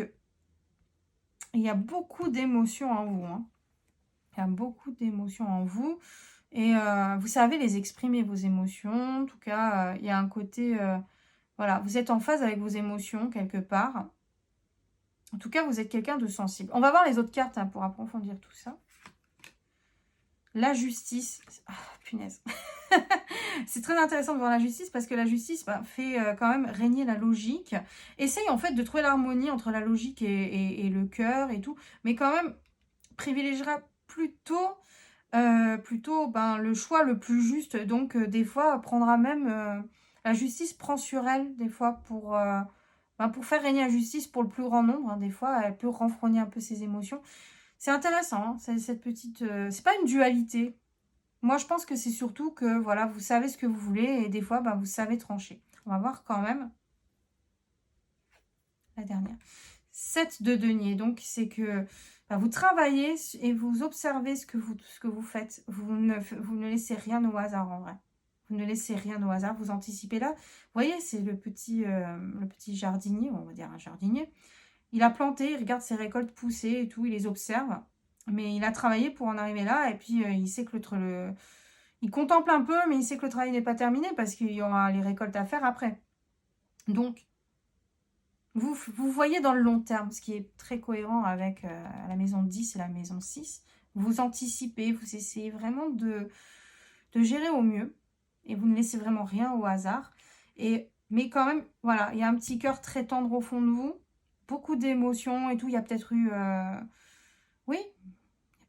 Speaker 1: il y a beaucoup d'émotions en vous. Hein. Il y a beaucoup d'émotions en vous. Et vous savez les exprimer, vos émotions. En tout cas, il y a un côté... voilà, vous êtes en phase avec vos émotions quelque part. En tout cas, vous êtes quelqu'un de sensible. On va voir les autres cartes hein, pour approfondir tout ça. La justice. Ah, punaise. C'est très intéressant de voir la justice parce que la justice fait quand même régner la logique. Essaye en fait de trouver l'harmonie entre la logique et le cœur et tout. Mais quand même, privilégiera plutôt le choix le plus juste. Donc, des fois, prendra même... la justice prend sur elle, des fois, pour faire régner la justice pour le plus grand nombre. Hein, des fois, elle peut renfrogner un peu ses émotions. C'est intéressant, hein, cette petite... c'est pas une dualité. Moi, je pense que c'est surtout que, voilà, vous savez ce que vous voulez et des fois, vous savez trancher. On va voir quand même la dernière. 7 de denier. Donc, c'est que vous travaillez et vous observez ce que vous faites. Vous ne laissez rien au hasard, en vrai. Vous ne laissez rien au hasard. Vous anticipez là. Vous voyez, c'est le petit jardinier, on va dire un jardinier. Il a planté, il regarde ses récoltes pousser et tout, il les observe. Mais il a travaillé pour en arriver là. Et puis, il sait que il contemple un peu, mais il sait que le travail n'est pas terminé parce qu'il y aura les récoltes à faire après. Donc, vous voyez dans le long terme, ce qui est très cohérent avec la maison 10 et la maison 6. Vous anticipez, vous essayez vraiment de gérer au mieux. Et vous ne laissez vraiment rien au hasard. Mais quand même, voilà, il y a un petit cœur très tendre au fond de vous. Beaucoup d'émotions et tout. Il y a peut-être eu... oui,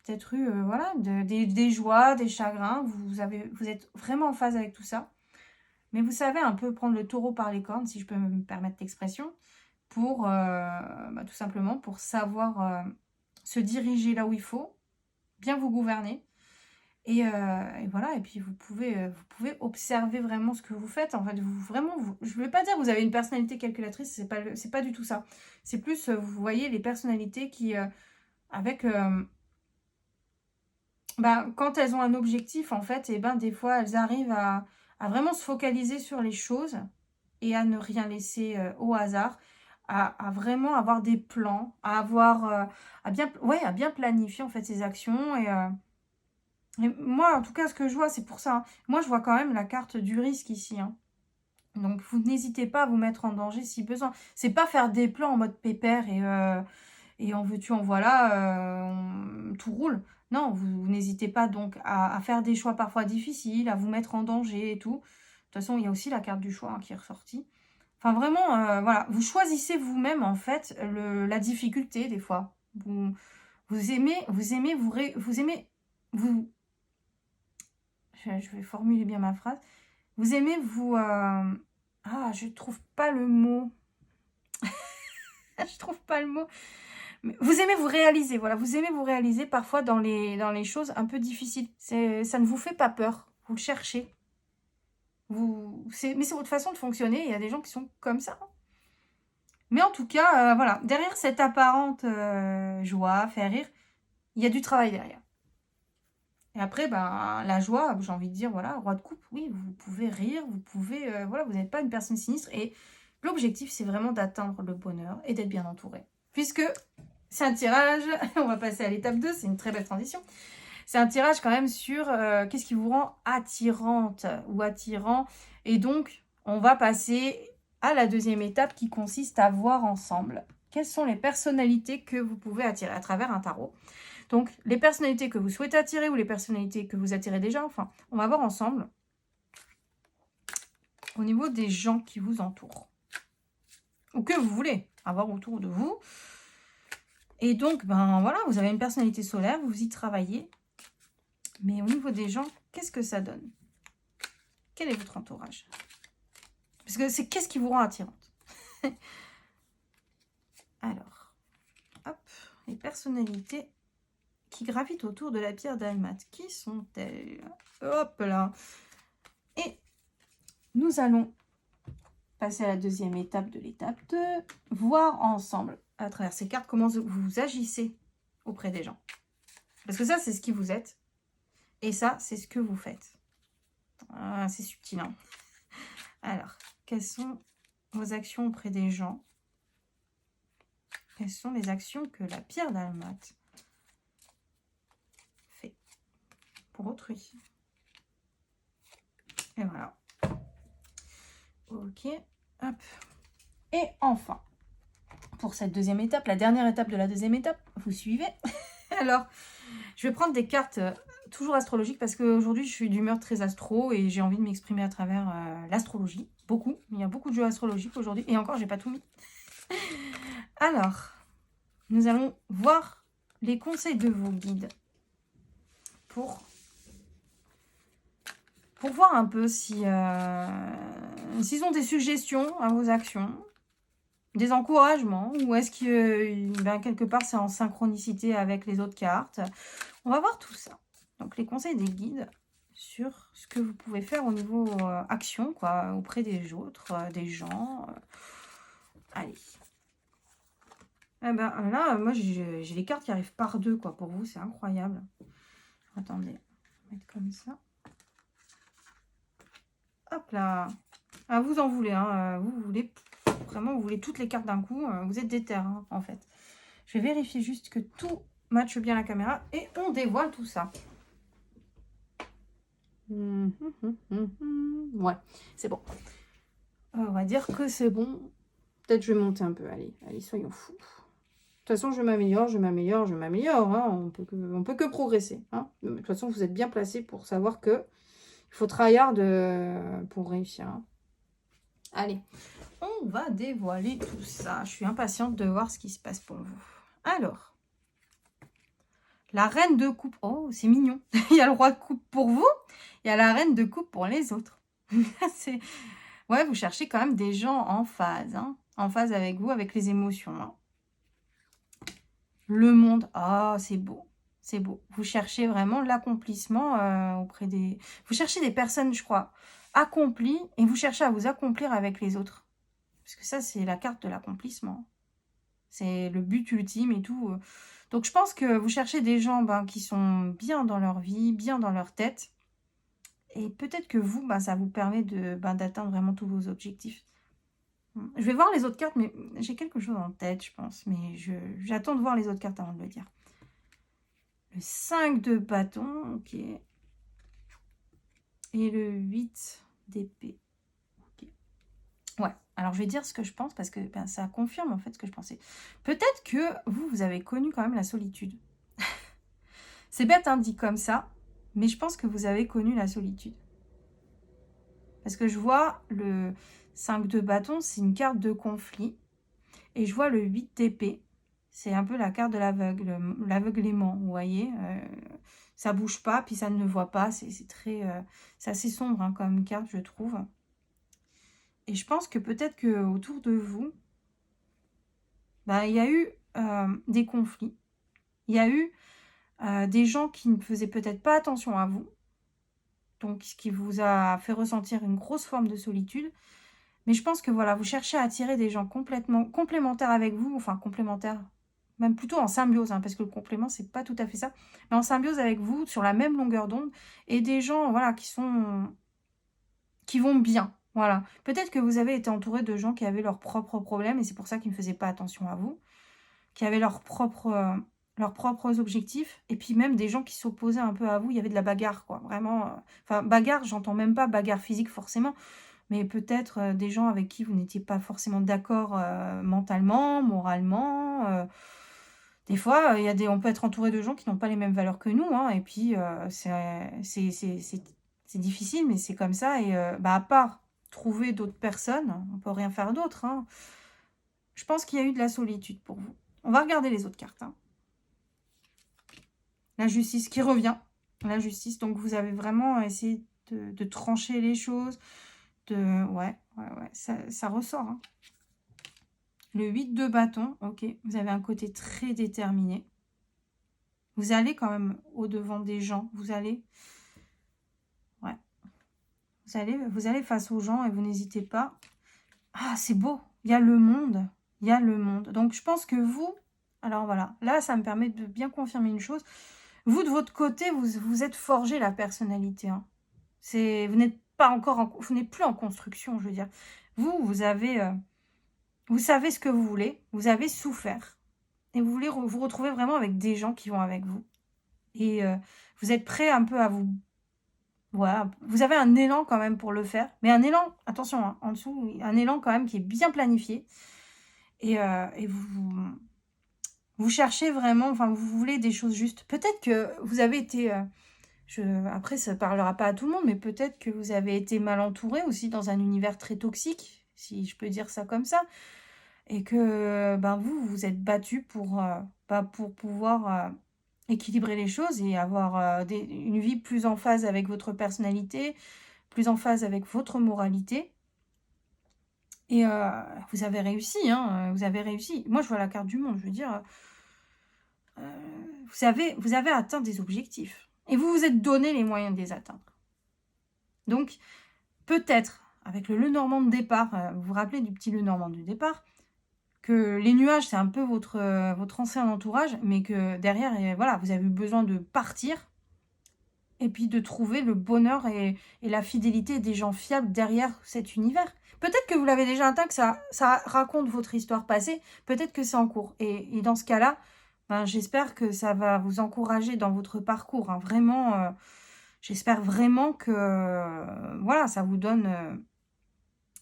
Speaker 1: peut-être eu voilà, des joies, des chagrins. Vous êtes vraiment en phase avec tout ça. Mais vous savez un peu prendre le taureau par les cornes, si je peux me permettre l'expression, pour tout simplement pour savoir se diriger là où il faut, bien vous gouverner. Et voilà, et puis vous pouvez observer vraiment ce que vous faites. En fait, je ne vais pas dire que vous avez une personnalité calculatrice, c'est pas du tout ça. C'est plus, vous voyez, les personnalités qui, avec... quand elles ont un objectif, en fait, et des fois, elles arrivent à vraiment se focaliser sur les choses et à ne rien laisser au hasard, à vraiment avoir des plans, à bien planifier, en fait, ses actions. Et moi, en tout cas, ce que je vois, c'est pour ça. Hein. Moi, je vois quand même la carte du risque ici. Hein. Donc, vous n'hésitez pas à vous mettre en danger si besoin. C'est pas faire des plans en mode pépère et en veux-tu, en voilà, tout roule. Non, vous n'hésitez pas donc à faire des choix parfois difficiles, à vous mettre en danger et tout. De toute façon, il y a aussi la carte du choix hein, qui est ressortie. Enfin, vraiment, voilà, vous choisissez vous-même, en fait, la difficulté, des fois. Vous aimez, je vais formuler bien ma phrase. Vous aimez vous... Ah, je trouve pas le mot. Je trouve pas le mot. Mais vous aimez vous réaliser, voilà. Vous aimez vous réaliser parfois dans les choses un peu difficiles. Ça ne vous fait pas peur. Vous le cherchez. Mais c'est votre façon de fonctionner. Il y a des gens qui sont comme ça. Mais en tout cas, voilà. Derrière cette apparente joie, faire rire, il y a du travail derrière. Et après, la joie, j'ai envie de dire, voilà, roi de coupe, oui, vous pouvez rire, vous pouvez, voilà, vous n'êtes pas une personne sinistre. Et l'objectif, c'est vraiment d'atteindre le bonheur et d'être bien entouré. Puisque c'est un tirage, on va passer à l'étape 2, c'est une très belle transition. C'est un tirage quand même sur qu'est-ce qui vous rend attirante ou attirant. Et donc, on va passer à la deuxième étape qui consiste à voir ensemble quelles sont les personnalités que vous pouvez attirer à travers un tarot. Donc, les personnalités que vous souhaitez attirer ou les personnalités que vous attirez déjà, enfin, on va voir ensemble au niveau des gens qui vous entourent. Ou que vous voulez avoir autour de vous. Et donc, voilà, vous avez une personnalité solaire, vous y travaillez. Mais au niveau des gens, qu'est-ce que ça donne? Quel est votre entourage? Parce que c'est qu'est-ce qui vous rend attirante? Alors, hop, les personnalités qui gravitent autour de la pierre dalmate. Qui sont-elles? Hop là. Et nous allons passer à la deuxième étape de l'étape 2. Voir ensemble, à travers ces cartes, comment vous agissez auprès des gens. Parce que ça, c'est ce qui vous êtes. Et ça, c'est ce que vous faites. Ah, c'est subtil, hein. Alors, quelles sont vos actions auprès des gens? Quelles sont les actions que la pierre dalmate fait pour autrui? Et voilà. Ok. Hop. Et enfin, pour cette deuxième étape, la dernière étape de la deuxième étape, vous suivez? Alors, je vais prendre des cartes toujours astrologiques parce qu'aujourd'hui, je suis d'humeur très astro et j'ai envie de m'exprimer à travers l'astrologie. Beaucoup. Il y a beaucoup de jeux astrologiques aujourd'hui. Et encore, j'ai pas tout mis. Alors, nous allons voir les conseils de vos guides pour voir un peu si s'ils ont des suggestions à vos actions, des encouragements, ou est-ce que quelque part c'est en synchronicité avec les autres cartes. On va voir tout ça. Donc les conseils des guides sur ce que vous pouvez faire au niveau action, quoi, auprès des autres, des gens. Allez. Eh ben là, moi j'ai les cartes qui arrivent par deux, quoi. Pour vous, c'est incroyable. Attendez, on va mettre comme ça. Hop là. Ah, vous en voulez, hein. Vous voulez vraiment, vous voulez toutes les cartes d'un coup. Vous êtes déter, hein, en fait. Je vais vérifier juste que tout matche bien la caméra et on dévoile tout ça. Ouais, c'est bon. On va dire que c'est bon. Peut-être je vais monter un peu. Allez, allez, soyons fous. De toute façon, je m'améliore, je m'améliore, je m'améliore. Hein. On peut que progresser. Hein. De toute façon, vous êtes bien placé pour savoir que il faut tryhard pour réussir. Hein. Allez, on va dévoiler tout ça. Je suis impatiente de voir ce qui se passe pour vous. Alors, la reine de coupe. Oh, c'est mignon. Il y a le roi de coupe pour vous. Il y a la reine de coupe pour les autres. Ouais, vous cherchez quand même des gens en phase. Hein, en phase avec vous, avec les émotions. Hein. Le monde. Ah, c'est beau. C'est beau. Vous cherchez vraiment l'accomplissement auprès des... Vous cherchez des personnes, je crois, accomplies. Et vous cherchez à vous accomplir avec les autres. Parce que ça, c'est la carte de l'accomplissement. C'est le but ultime et tout. Donc, je pense que vous cherchez des gens qui sont bien dans leur vie, bien dans leur tête. Et peut-être que vous, ça vous permet d'atteindre vraiment tous vos objectifs. Je vais voir les autres cartes, mais j'ai quelque chose en tête, je pense. Mais j'attends de voir les autres cartes avant de le dire. Le 5 de bâton, ok. Et le 8 d'épée. Ok. Ouais, alors je vais dire ce que je pense parce que ça confirme en fait ce que je pensais. Peut-être que vous avez connu quand même la solitude. C'est bête, hein, dit comme ça, mais je pense que vous avez connu la solitude. Parce que je vois le 5 de bâton, c'est une carte de conflit. Et je vois le 8 d'épée. C'est un peu la carte de l'aveuglement, vous voyez. Ça bouge pas, puis ça ne voit pas. C'est assez sombre hein, comme carte, je trouve. Et je pense que peut-être qu'autour de vous, il y a eu des conflits. Il y a eu des gens qui ne faisaient peut-être pas attention à vous. Donc, ce qui vous a fait ressentir une grosse forme de solitude. Mais je pense que voilà, vous cherchez à attirer des gens complètement complémentaires avec vous. Enfin, complémentaires, même plutôt en symbiose. Hein, parce que le complément, c'est pas tout à fait ça. Mais en symbiose avec vous, sur la même longueur d'onde. Et des gens, voilà, qui vont bien. Voilà. Peut-être que vous avez été entouré de gens qui avaient leurs propres problèmes. Et c'est pour ça qu'ils ne faisaient pas attention à vous. Qui avaient leurs propres objectifs, et puis même des gens qui s'opposaient un peu à vous, il y avait de la bagarre, quoi, vraiment, enfin, bagarre, j'entends même pas bagarre physique forcément, mais peut-être des gens avec qui vous n'étiez pas forcément d'accord mentalement, moralement, des fois, on peut être entouré de gens qui n'ont pas les mêmes valeurs que nous, hein, et puis c'est difficile, mais c'est comme ça, et à part trouver d'autres personnes, on peut rien faire d'autre, hein. Je pense qu'il y a eu de la solitude pour vous. On va regarder les autres cartes. Hein. La justice qui revient. La justice. Donc, vous avez vraiment essayé de trancher les choses. Ouais. Ça ressort. Hein. Le 8 de bâton, ok. Vous avez un côté très déterminé. Vous allez quand même au-devant des gens. Vous allez... Ouais. Vous allez face aux gens et vous n'hésitez pas. Ah, c'est beau. Il y a le monde. Il y a le monde. Donc, je pense que vous... Alors, voilà. Là, ça me permet de bien confirmer une chose. Vous, de votre côté, vous êtes forgé la personnalité. Hein. Vous n'êtes pas encore... Vous n'êtes plus en construction, je veux dire. Vous avez... vous savez ce que vous voulez. Vous avez souffert. Et vous voulez vous retrouver vraiment avec des gens qui vont avec vous. Et vous êtes prêt un peu à vous... Voilà, vous avez un élan quand même pour le faire. Mais un élan, attention, hein, en dessous, un élan quand même qui est bien planifié. Et vous cherchez vraiment, enfin, vous voulez des choses justes. Peut-être que vous avez été... après, ça ne parlera pas à tout le monde, mais peut-être que vous avez été mal entouré aussi dans un univers très toxique, si je peux dire ça comme ça. Et que ben, vous vous êtes battu pour pouvoir équilibrer les choses et avoir une vie plus en phase avec votre personnalité, plus en phase avec votre moralité. Et vous avez réussi, hein, vous avez réussi. Moi, je vois la carte du monde, je veux dire, vous avez atteint des objectifs. Et vous vous êtes donné les moyens de les atteindre. Donc, peut-être, avec le Lenormand de départ, vous vous rappelez du petit Lenormand du départ, que les nuages, c'est un peu votre ancien entourage, mais que derrière, voilà, vous avez eu besoin de partir et puis de trouver le bonheur et la fidélité des gens fiables derrière cet univers. Peut-être que vous l'avez déjà atteint, que ça raconte votre histoire passée, peut-être que c'est en cours. Et dans ce cas-là, ben, j'espère que ça va vous encourager dans votre parcours. Hein. Vraiment, j'espère vraiment que voilà, ça vous donne...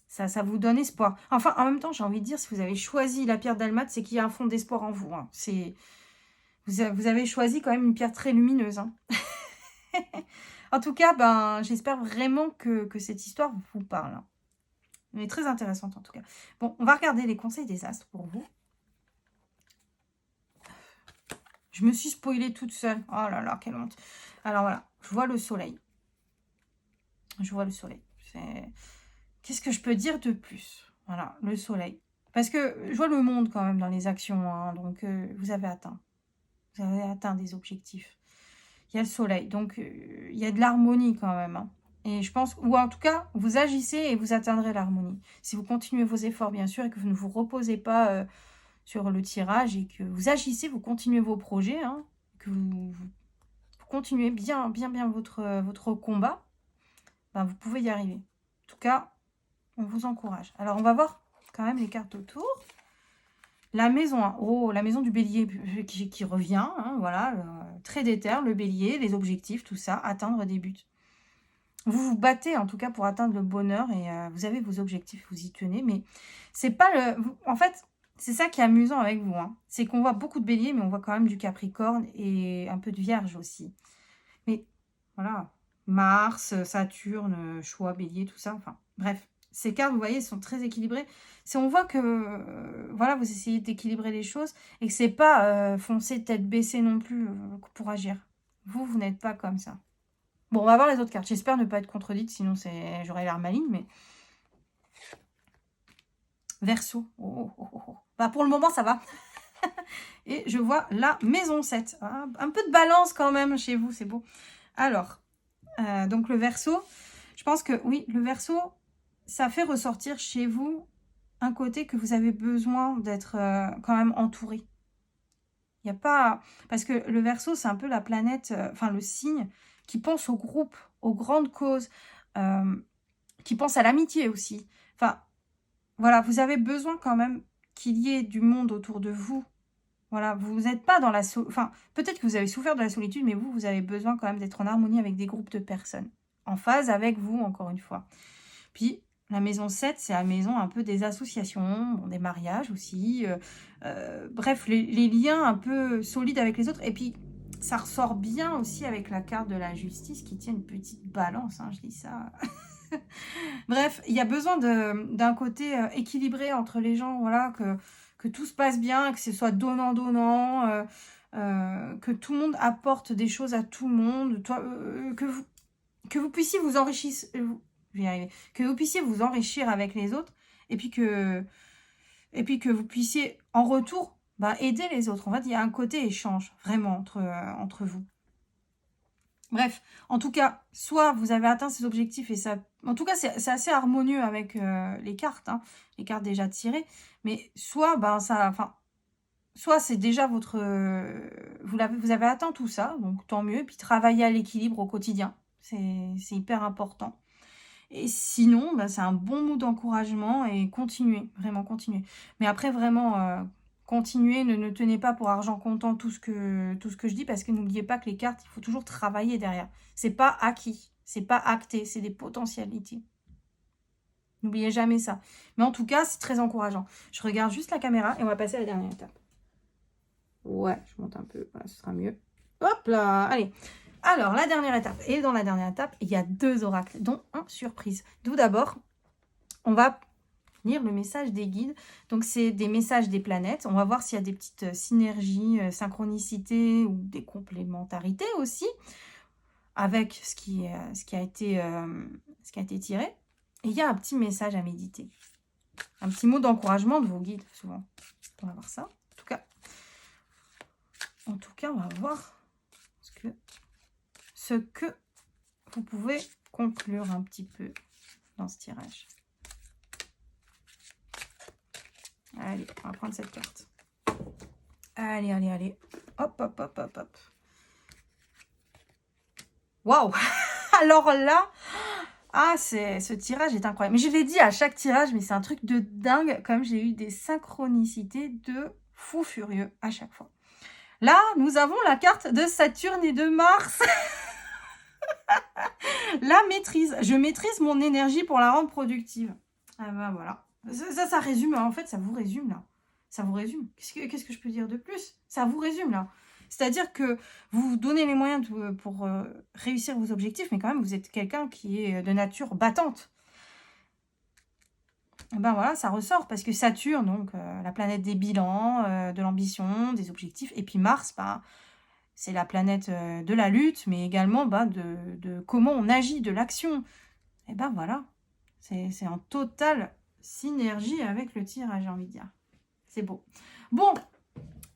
Speaker 1: Ça vous donne espoir. Enfin, en même temps, j'ai envie de dire, si vous avez choisi la pierre d'Almat, c'est qu'il y a un fond d'espoir en vous. Hein. Vous avez choisi quand même une pierre très lumineuse. Hein. En tout cas, ben, j'espère vraiment que cette histoire vous parle. Hein. Elle est très intéressante en tout cas. Bon, on va regarder les conseils des astres pour vous. Je me suis spoilée toute seule. Oh là là, quelle honte. Alors voilà, je vois le soleil. Je vois le soleil. Qu'est-ce que je peux dire de plus? Voilà, le soleil. Parce que je vois le monde quand même dans les actions. Hein, donc, vous avez atteint. Vous avez atteint des objectifs. Il y a le soleil. Donc, il y a de l'harmonie quand même. Hein. Et je pense, ou en tout cas, vous agissez et vous atteindrez l'harmonie. Si vous continuez vos efforts, bien sûr, et que vous ne vous reposez pas sur le tirage et que vous agissez, vous continuez vos projets, hein, que vous continuez bien votre combat, ben, vous pouvez y arriver. En tout cas, on vous encourage. Alors, on va voir quand même les cartes autour. La maison 1. Oh, la maison du bélier qui revient. Hein, voilà, très déter, le bélier, les objectifs, tout ça, atteindre des buts. Vous vous battez en tout cas pour atteindre le bonheur et vous avez vos objectifs, vous y tenez. Mais c'est pas le... En fait, c'est ça qui est amusant avec vous. Hein. C'est qu'on voit beaucoup de bélier, mais on voit quand même du capricorne et un peu de vierge aussi. Mais voilà, Mars, Saturne, choix, bélier, tout ça. Enfin, bref. Ces cartes, vous voyez, sont très équilibrées. On voit que voilà, vous essayez d'équilibrer les choses et que c'est pas foncer tête baissée non plus pour agir. Vous n'êtes pas comme ça. Bon, on va voir les autres cartes. J'espère ne pas être contredite, sinon j'aurais l'air maligne, mais... Verseau. Oh, oh, oh, oh. Bah, pour le moment, ça va. Et je vois la maison 7. Ah, un peu de balance quand même chez vous, c'est beau. Alors, donc le Verseau, je pense que oui, le Verseau, ça fait ressortir chez vous un côté que vous avez besoin d'être quand même entouré. Il n'y a pas... Parce que le Verseau, c'est un peu la planète, enfin le signe qui pense au groupe, aux grandes causes, qui pense à l'amitié aussi. Enfin, voilà, vous avez besoin quand même qu'il y ait du monde autour de vous. Voilà, vous n'êtes pas dans la... Enfin, peut-être que vous avez souffert de la solitude, mais vous avez besoin quand même d'être en harmonie avec des groupes de personnes. En phase avec vous, encore une fois. Puis, la maison 7, c'est la maison un peu des associations, bon, des mariages aussi. Bref, les liens un peu solides avec les autres. Et puis, ça ressort bien aussi avec la carte de la justice qui tient une petite balance, hein, je dis ça. Bref, il y a besoin d'un côté équilibré entre les gens, voilà, que tout se passe bien, que ce soit donnant-donnant, que tout le monde apporte des choses à tout le monde, que vous puissiez vous enrichir, que vous puissiez vous enrichir avec les autres, et puis et puis que vous puissiez en retour aider les autres. En fait, il y a un côté échange vraiment entre vous. Bref, en tout cas, soit vous avez atteint ces objectifs et ça... En tout cas, c'est assez harmonieux avec les cartes, hein, les cartes déjà tirées. Mais soit, soit c'est déjà votre... vous avez atteint tout ça, donc tant mieux. Et puis travailler à l'équilibre au quotidien, c'est hyper important. Et sinon, c'est un bon mot d'encouragement et continuez, vraiment continuez. Mais après, vraiment, continuez, ne tenez pas pour argent comptant tout ce que je dis, parce que n'oubliez pas que les cartes, il faut toujours travailler derrière. C'est pas acquis, c'est pas acté, c'est des potentialités. N'oubliez jamais ça. Mais en tout cas, c'est très encourageant. Je regarde juste la caméra et on va passer à la dernière étape. Ouais, je monte un peu, voilà, ce sera mieux. Hop là, allez. Alors, la dernière étape. Et dans la dernière étape, il y a 2 oracles, dont un surprise. Tout d'abord, on va lire le message des guides. Donc, c'est des messages des planètes. On va voir s'il y a des petites synergies, synchronicités ou des complémentarités aussi avec ce qui a été tiré. Et il y a un petit message à méditer. Un petit mot d'encouragement de vos guides, souvent. On va voir ça. En tout cas, on va voir ce que vous pouvez conclure un petit peu dans ce tirage. Allez, on va prendre cette carte. Allez, allez, allez. Hop, hop, hop, hop, hop. Waouh! Alors là, ce tirage est incroyable. Mais je l'ai dit à chaque tirage, mais c'est un truc de dingue. Comme j'ai eu des synchronicités de fou furieux à chaque fois. Là, nous avons la carte de Saturne et de Mars. La maîtrise. Je maîtrise mon énergie pour la rendre productive. Ah ben voilà. Ça résume. En fait, ça vous résume là. Ça vous résume. Qu'est-ce que je peux dire de plus? Ça vous résume là. C'est-à-dire que vous vous donnez les moyens pour réussir vos objectifs, mais quand même, vous êtes quelqu'un qui est de nature battante. Et ben voilà, ça ressort, parce que Saturne, donc la planète des bilans, de l'ambition, des objectifs, et puis Mars, c'est la planète de la lutte, mais également de comment on agit, de l'action. Et ben voilà, c'est en totale synergie avec le tirage, j'ai envie de dire. C'est beau. Bon,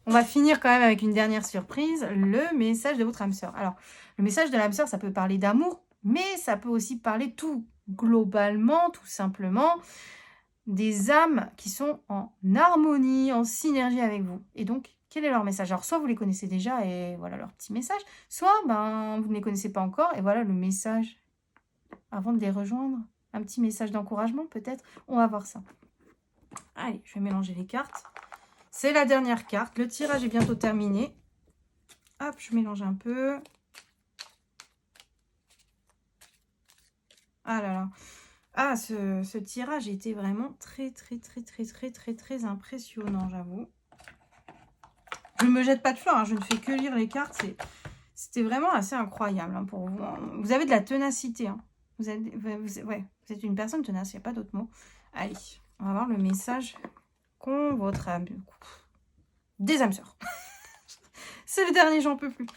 Speaker 1: on va finir quand même avec une dernière surprise, le message de votre âme sœur. Alors, le message de l'âme sœur, ça peut parler d'amour, mais ça peut aussi parler tout globalement, tout simplement, des âmes qui sont en harmonie, en synergie avec vous. Et donc, quel est leur message? Alors, soit vous les connaissez déjà et voilà leur petit message, soit vous ne les connaissez pas encore et voilà le message avant de les rejoindre. Un petit message d'encouragement peut-être. On va voir ça. Allez, je vais mélanger les cartes. C'est la dernière carte. Le tirage est bientôt terminé. Hop, je mélange un peu. Ah là là. Ah, ce tirage était vraiment très impressionnant, j'avoue. Je ne me jette pas de fleurs, hein, je ne fais que lire les cartes. C'était vraiment assez incroyable hein, pour vous. Vous avez de la ténacité. Hein. Vous êtes une personne tenace, il n'y a pas d'autre mot. Allez, on va voir le message qu'ont votre âme. Des âmes sœurs. C'est le dernier, j'en peux plus.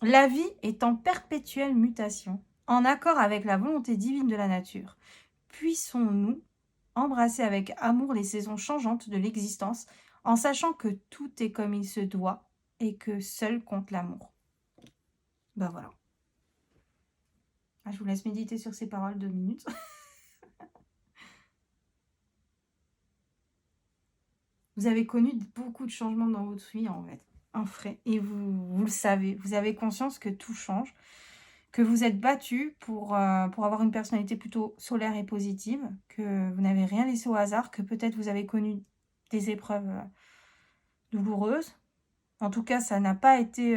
Speaker 1: La vie est en perpétuelle mutation, en accord avec la volonté divine de la nature. Puissons-nous embrasser avec amour les saisons changeantes de l'existence, en sachant que tout est comme il se doit et que seul compte l'amour. Ben voilà. Je vous laisse méditer sur ces paroles 2 minutes. Vous avez connu beaucoup de changements dans votre vie, en fait. En vrai. Et vous le savez. Vous avez conscience que tout change. Que vous êtes battu pour avoir une personnalité plutôt solaire et positive. Que vous n'avez rien laissé au hasard. Que peut-être vous avez connu des épreuves douloureuses. En tout cas, ça n'a pas été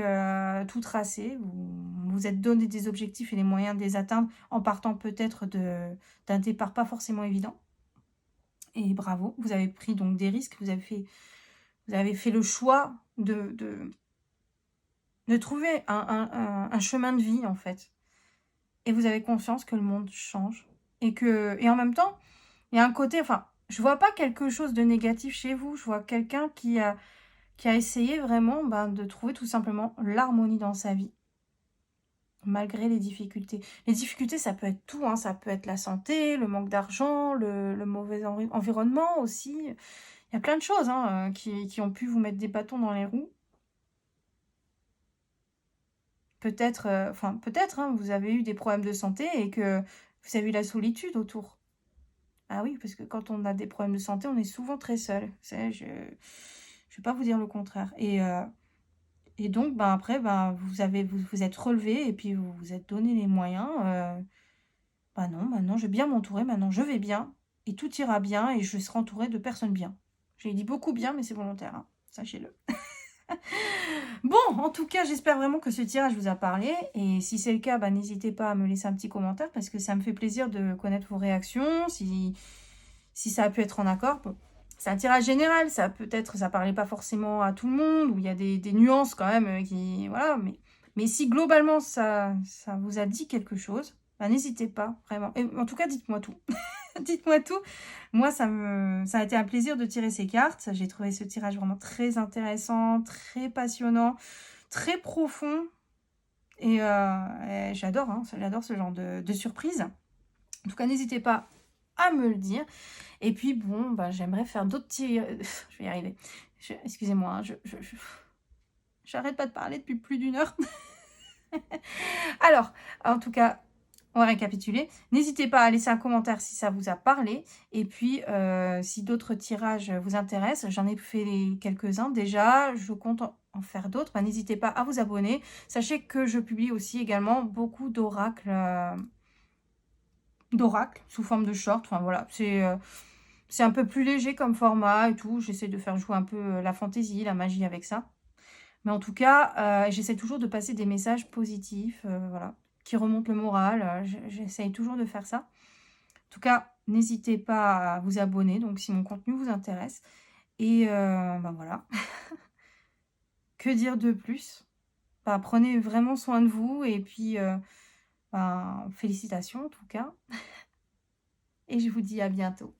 Speaker 1: tout tracé. Vous vous êtes donné des objectifs et les moyens de les atteindre en partant peut-être d'un départ pas forcément évident. Et bravo, vous avez pris donc des risques, vous avez fait le choix de trouver un chemin de vie en fait. Et vous avez conscience que le monde change. Et en même temps, il y a un côté, je vois pas quelque chose de négatif chez vous, je vois quelqu'un qui a essayé vraiment de trouver tout simplement l'harmonie dans sa vie. malgré les difficultés. Les difficultés, ça peut être tout, hein, ça peut être la santé, le manque d'argent, le mauvais environnement aussi. Il y a plein de choses, hein, qui ont pu vous mettre des bâtons dans les roues. Peut-être, enfin peut-être, hein, vous avez eu des problèmes de santé et que vous avez eu la solitude autour. Ah oui, parce que quand on a des problèmes de santé, on est souvent très seul. Je vais pas vous dire le contraire. Et donc, ben, après, ben, vous vous êtes relevé et puis vous vous êtes donné les moyens. Bah non, maintenant je vais bien m'entourer, maintenant je vais bien et tout ira bien et je serai entourée de personnes bien. J'ai dit beaucoup bien, mais c'est volontaire, hein, sachez-le. Bon, en tout cas, j'espère vraiment que ce tirage vous a parlé. Et si c'est le cas, bah, n'hésitez pas à me laisser un petit commentaire parce que ça me fait plaisir de connaître vos réactions. Si ça a pu être en accord. Bon, c'est un tirage général, ça peut-être, ça parlait pas forcément à tout le monde, ou il y a des nuances quand même qui. Voilà, mais si globalement ça vous a dit quelque chose, bah, n'hésitez pas, vraiment. Et en tout cas, dites-moi tout. Dites-moi tout. Moi, ça a été un plaisir de tirer ces cartes. J'ai trouvé ce tirage vraiment très intéressant, très passionnant, très profond. Et j'adore, hein, j'adore ce genre de surprise. En tout cas, n'hésitez pas à me le dire. Et puis, bon, bah, j'aimerais faire d'autres petits... je vais y arriver. Excusez-moi, hein, j'arrête pas de parler depuis plus d'une heure. Alors, en tout cas, on va récapituler. N'hésitez pas à laisser un commentaire si ça vous a parlé. Et puis, si d'autres tirages vous intéressent, j'en ai fait quelques-uns déjà. Je compte en faire d'autres. Bah, n'hésitez pas à vous abonner. Sachez que je publie aussi également beaucoup d'oracles sous forme de short. Enfin, voilà, c'est un peu plus léger comme format et tout. J'essaie de faire jouer un peu la fantaisie, la magie avec ça. Mais en tout cas, j'essaie toujours de passer des messages positifs, voilà, qui remontent le moral. J'essaie toujours de faire ça. En tout cas, n'hésitez pas à vous abonner, donc si mon contenu vous intéresse. Et ben voilà. Que dire de plus? Bah, prenez vraiment soin de vous et puis ben, félicitations en tout cas. Et je vous dis à bientôt.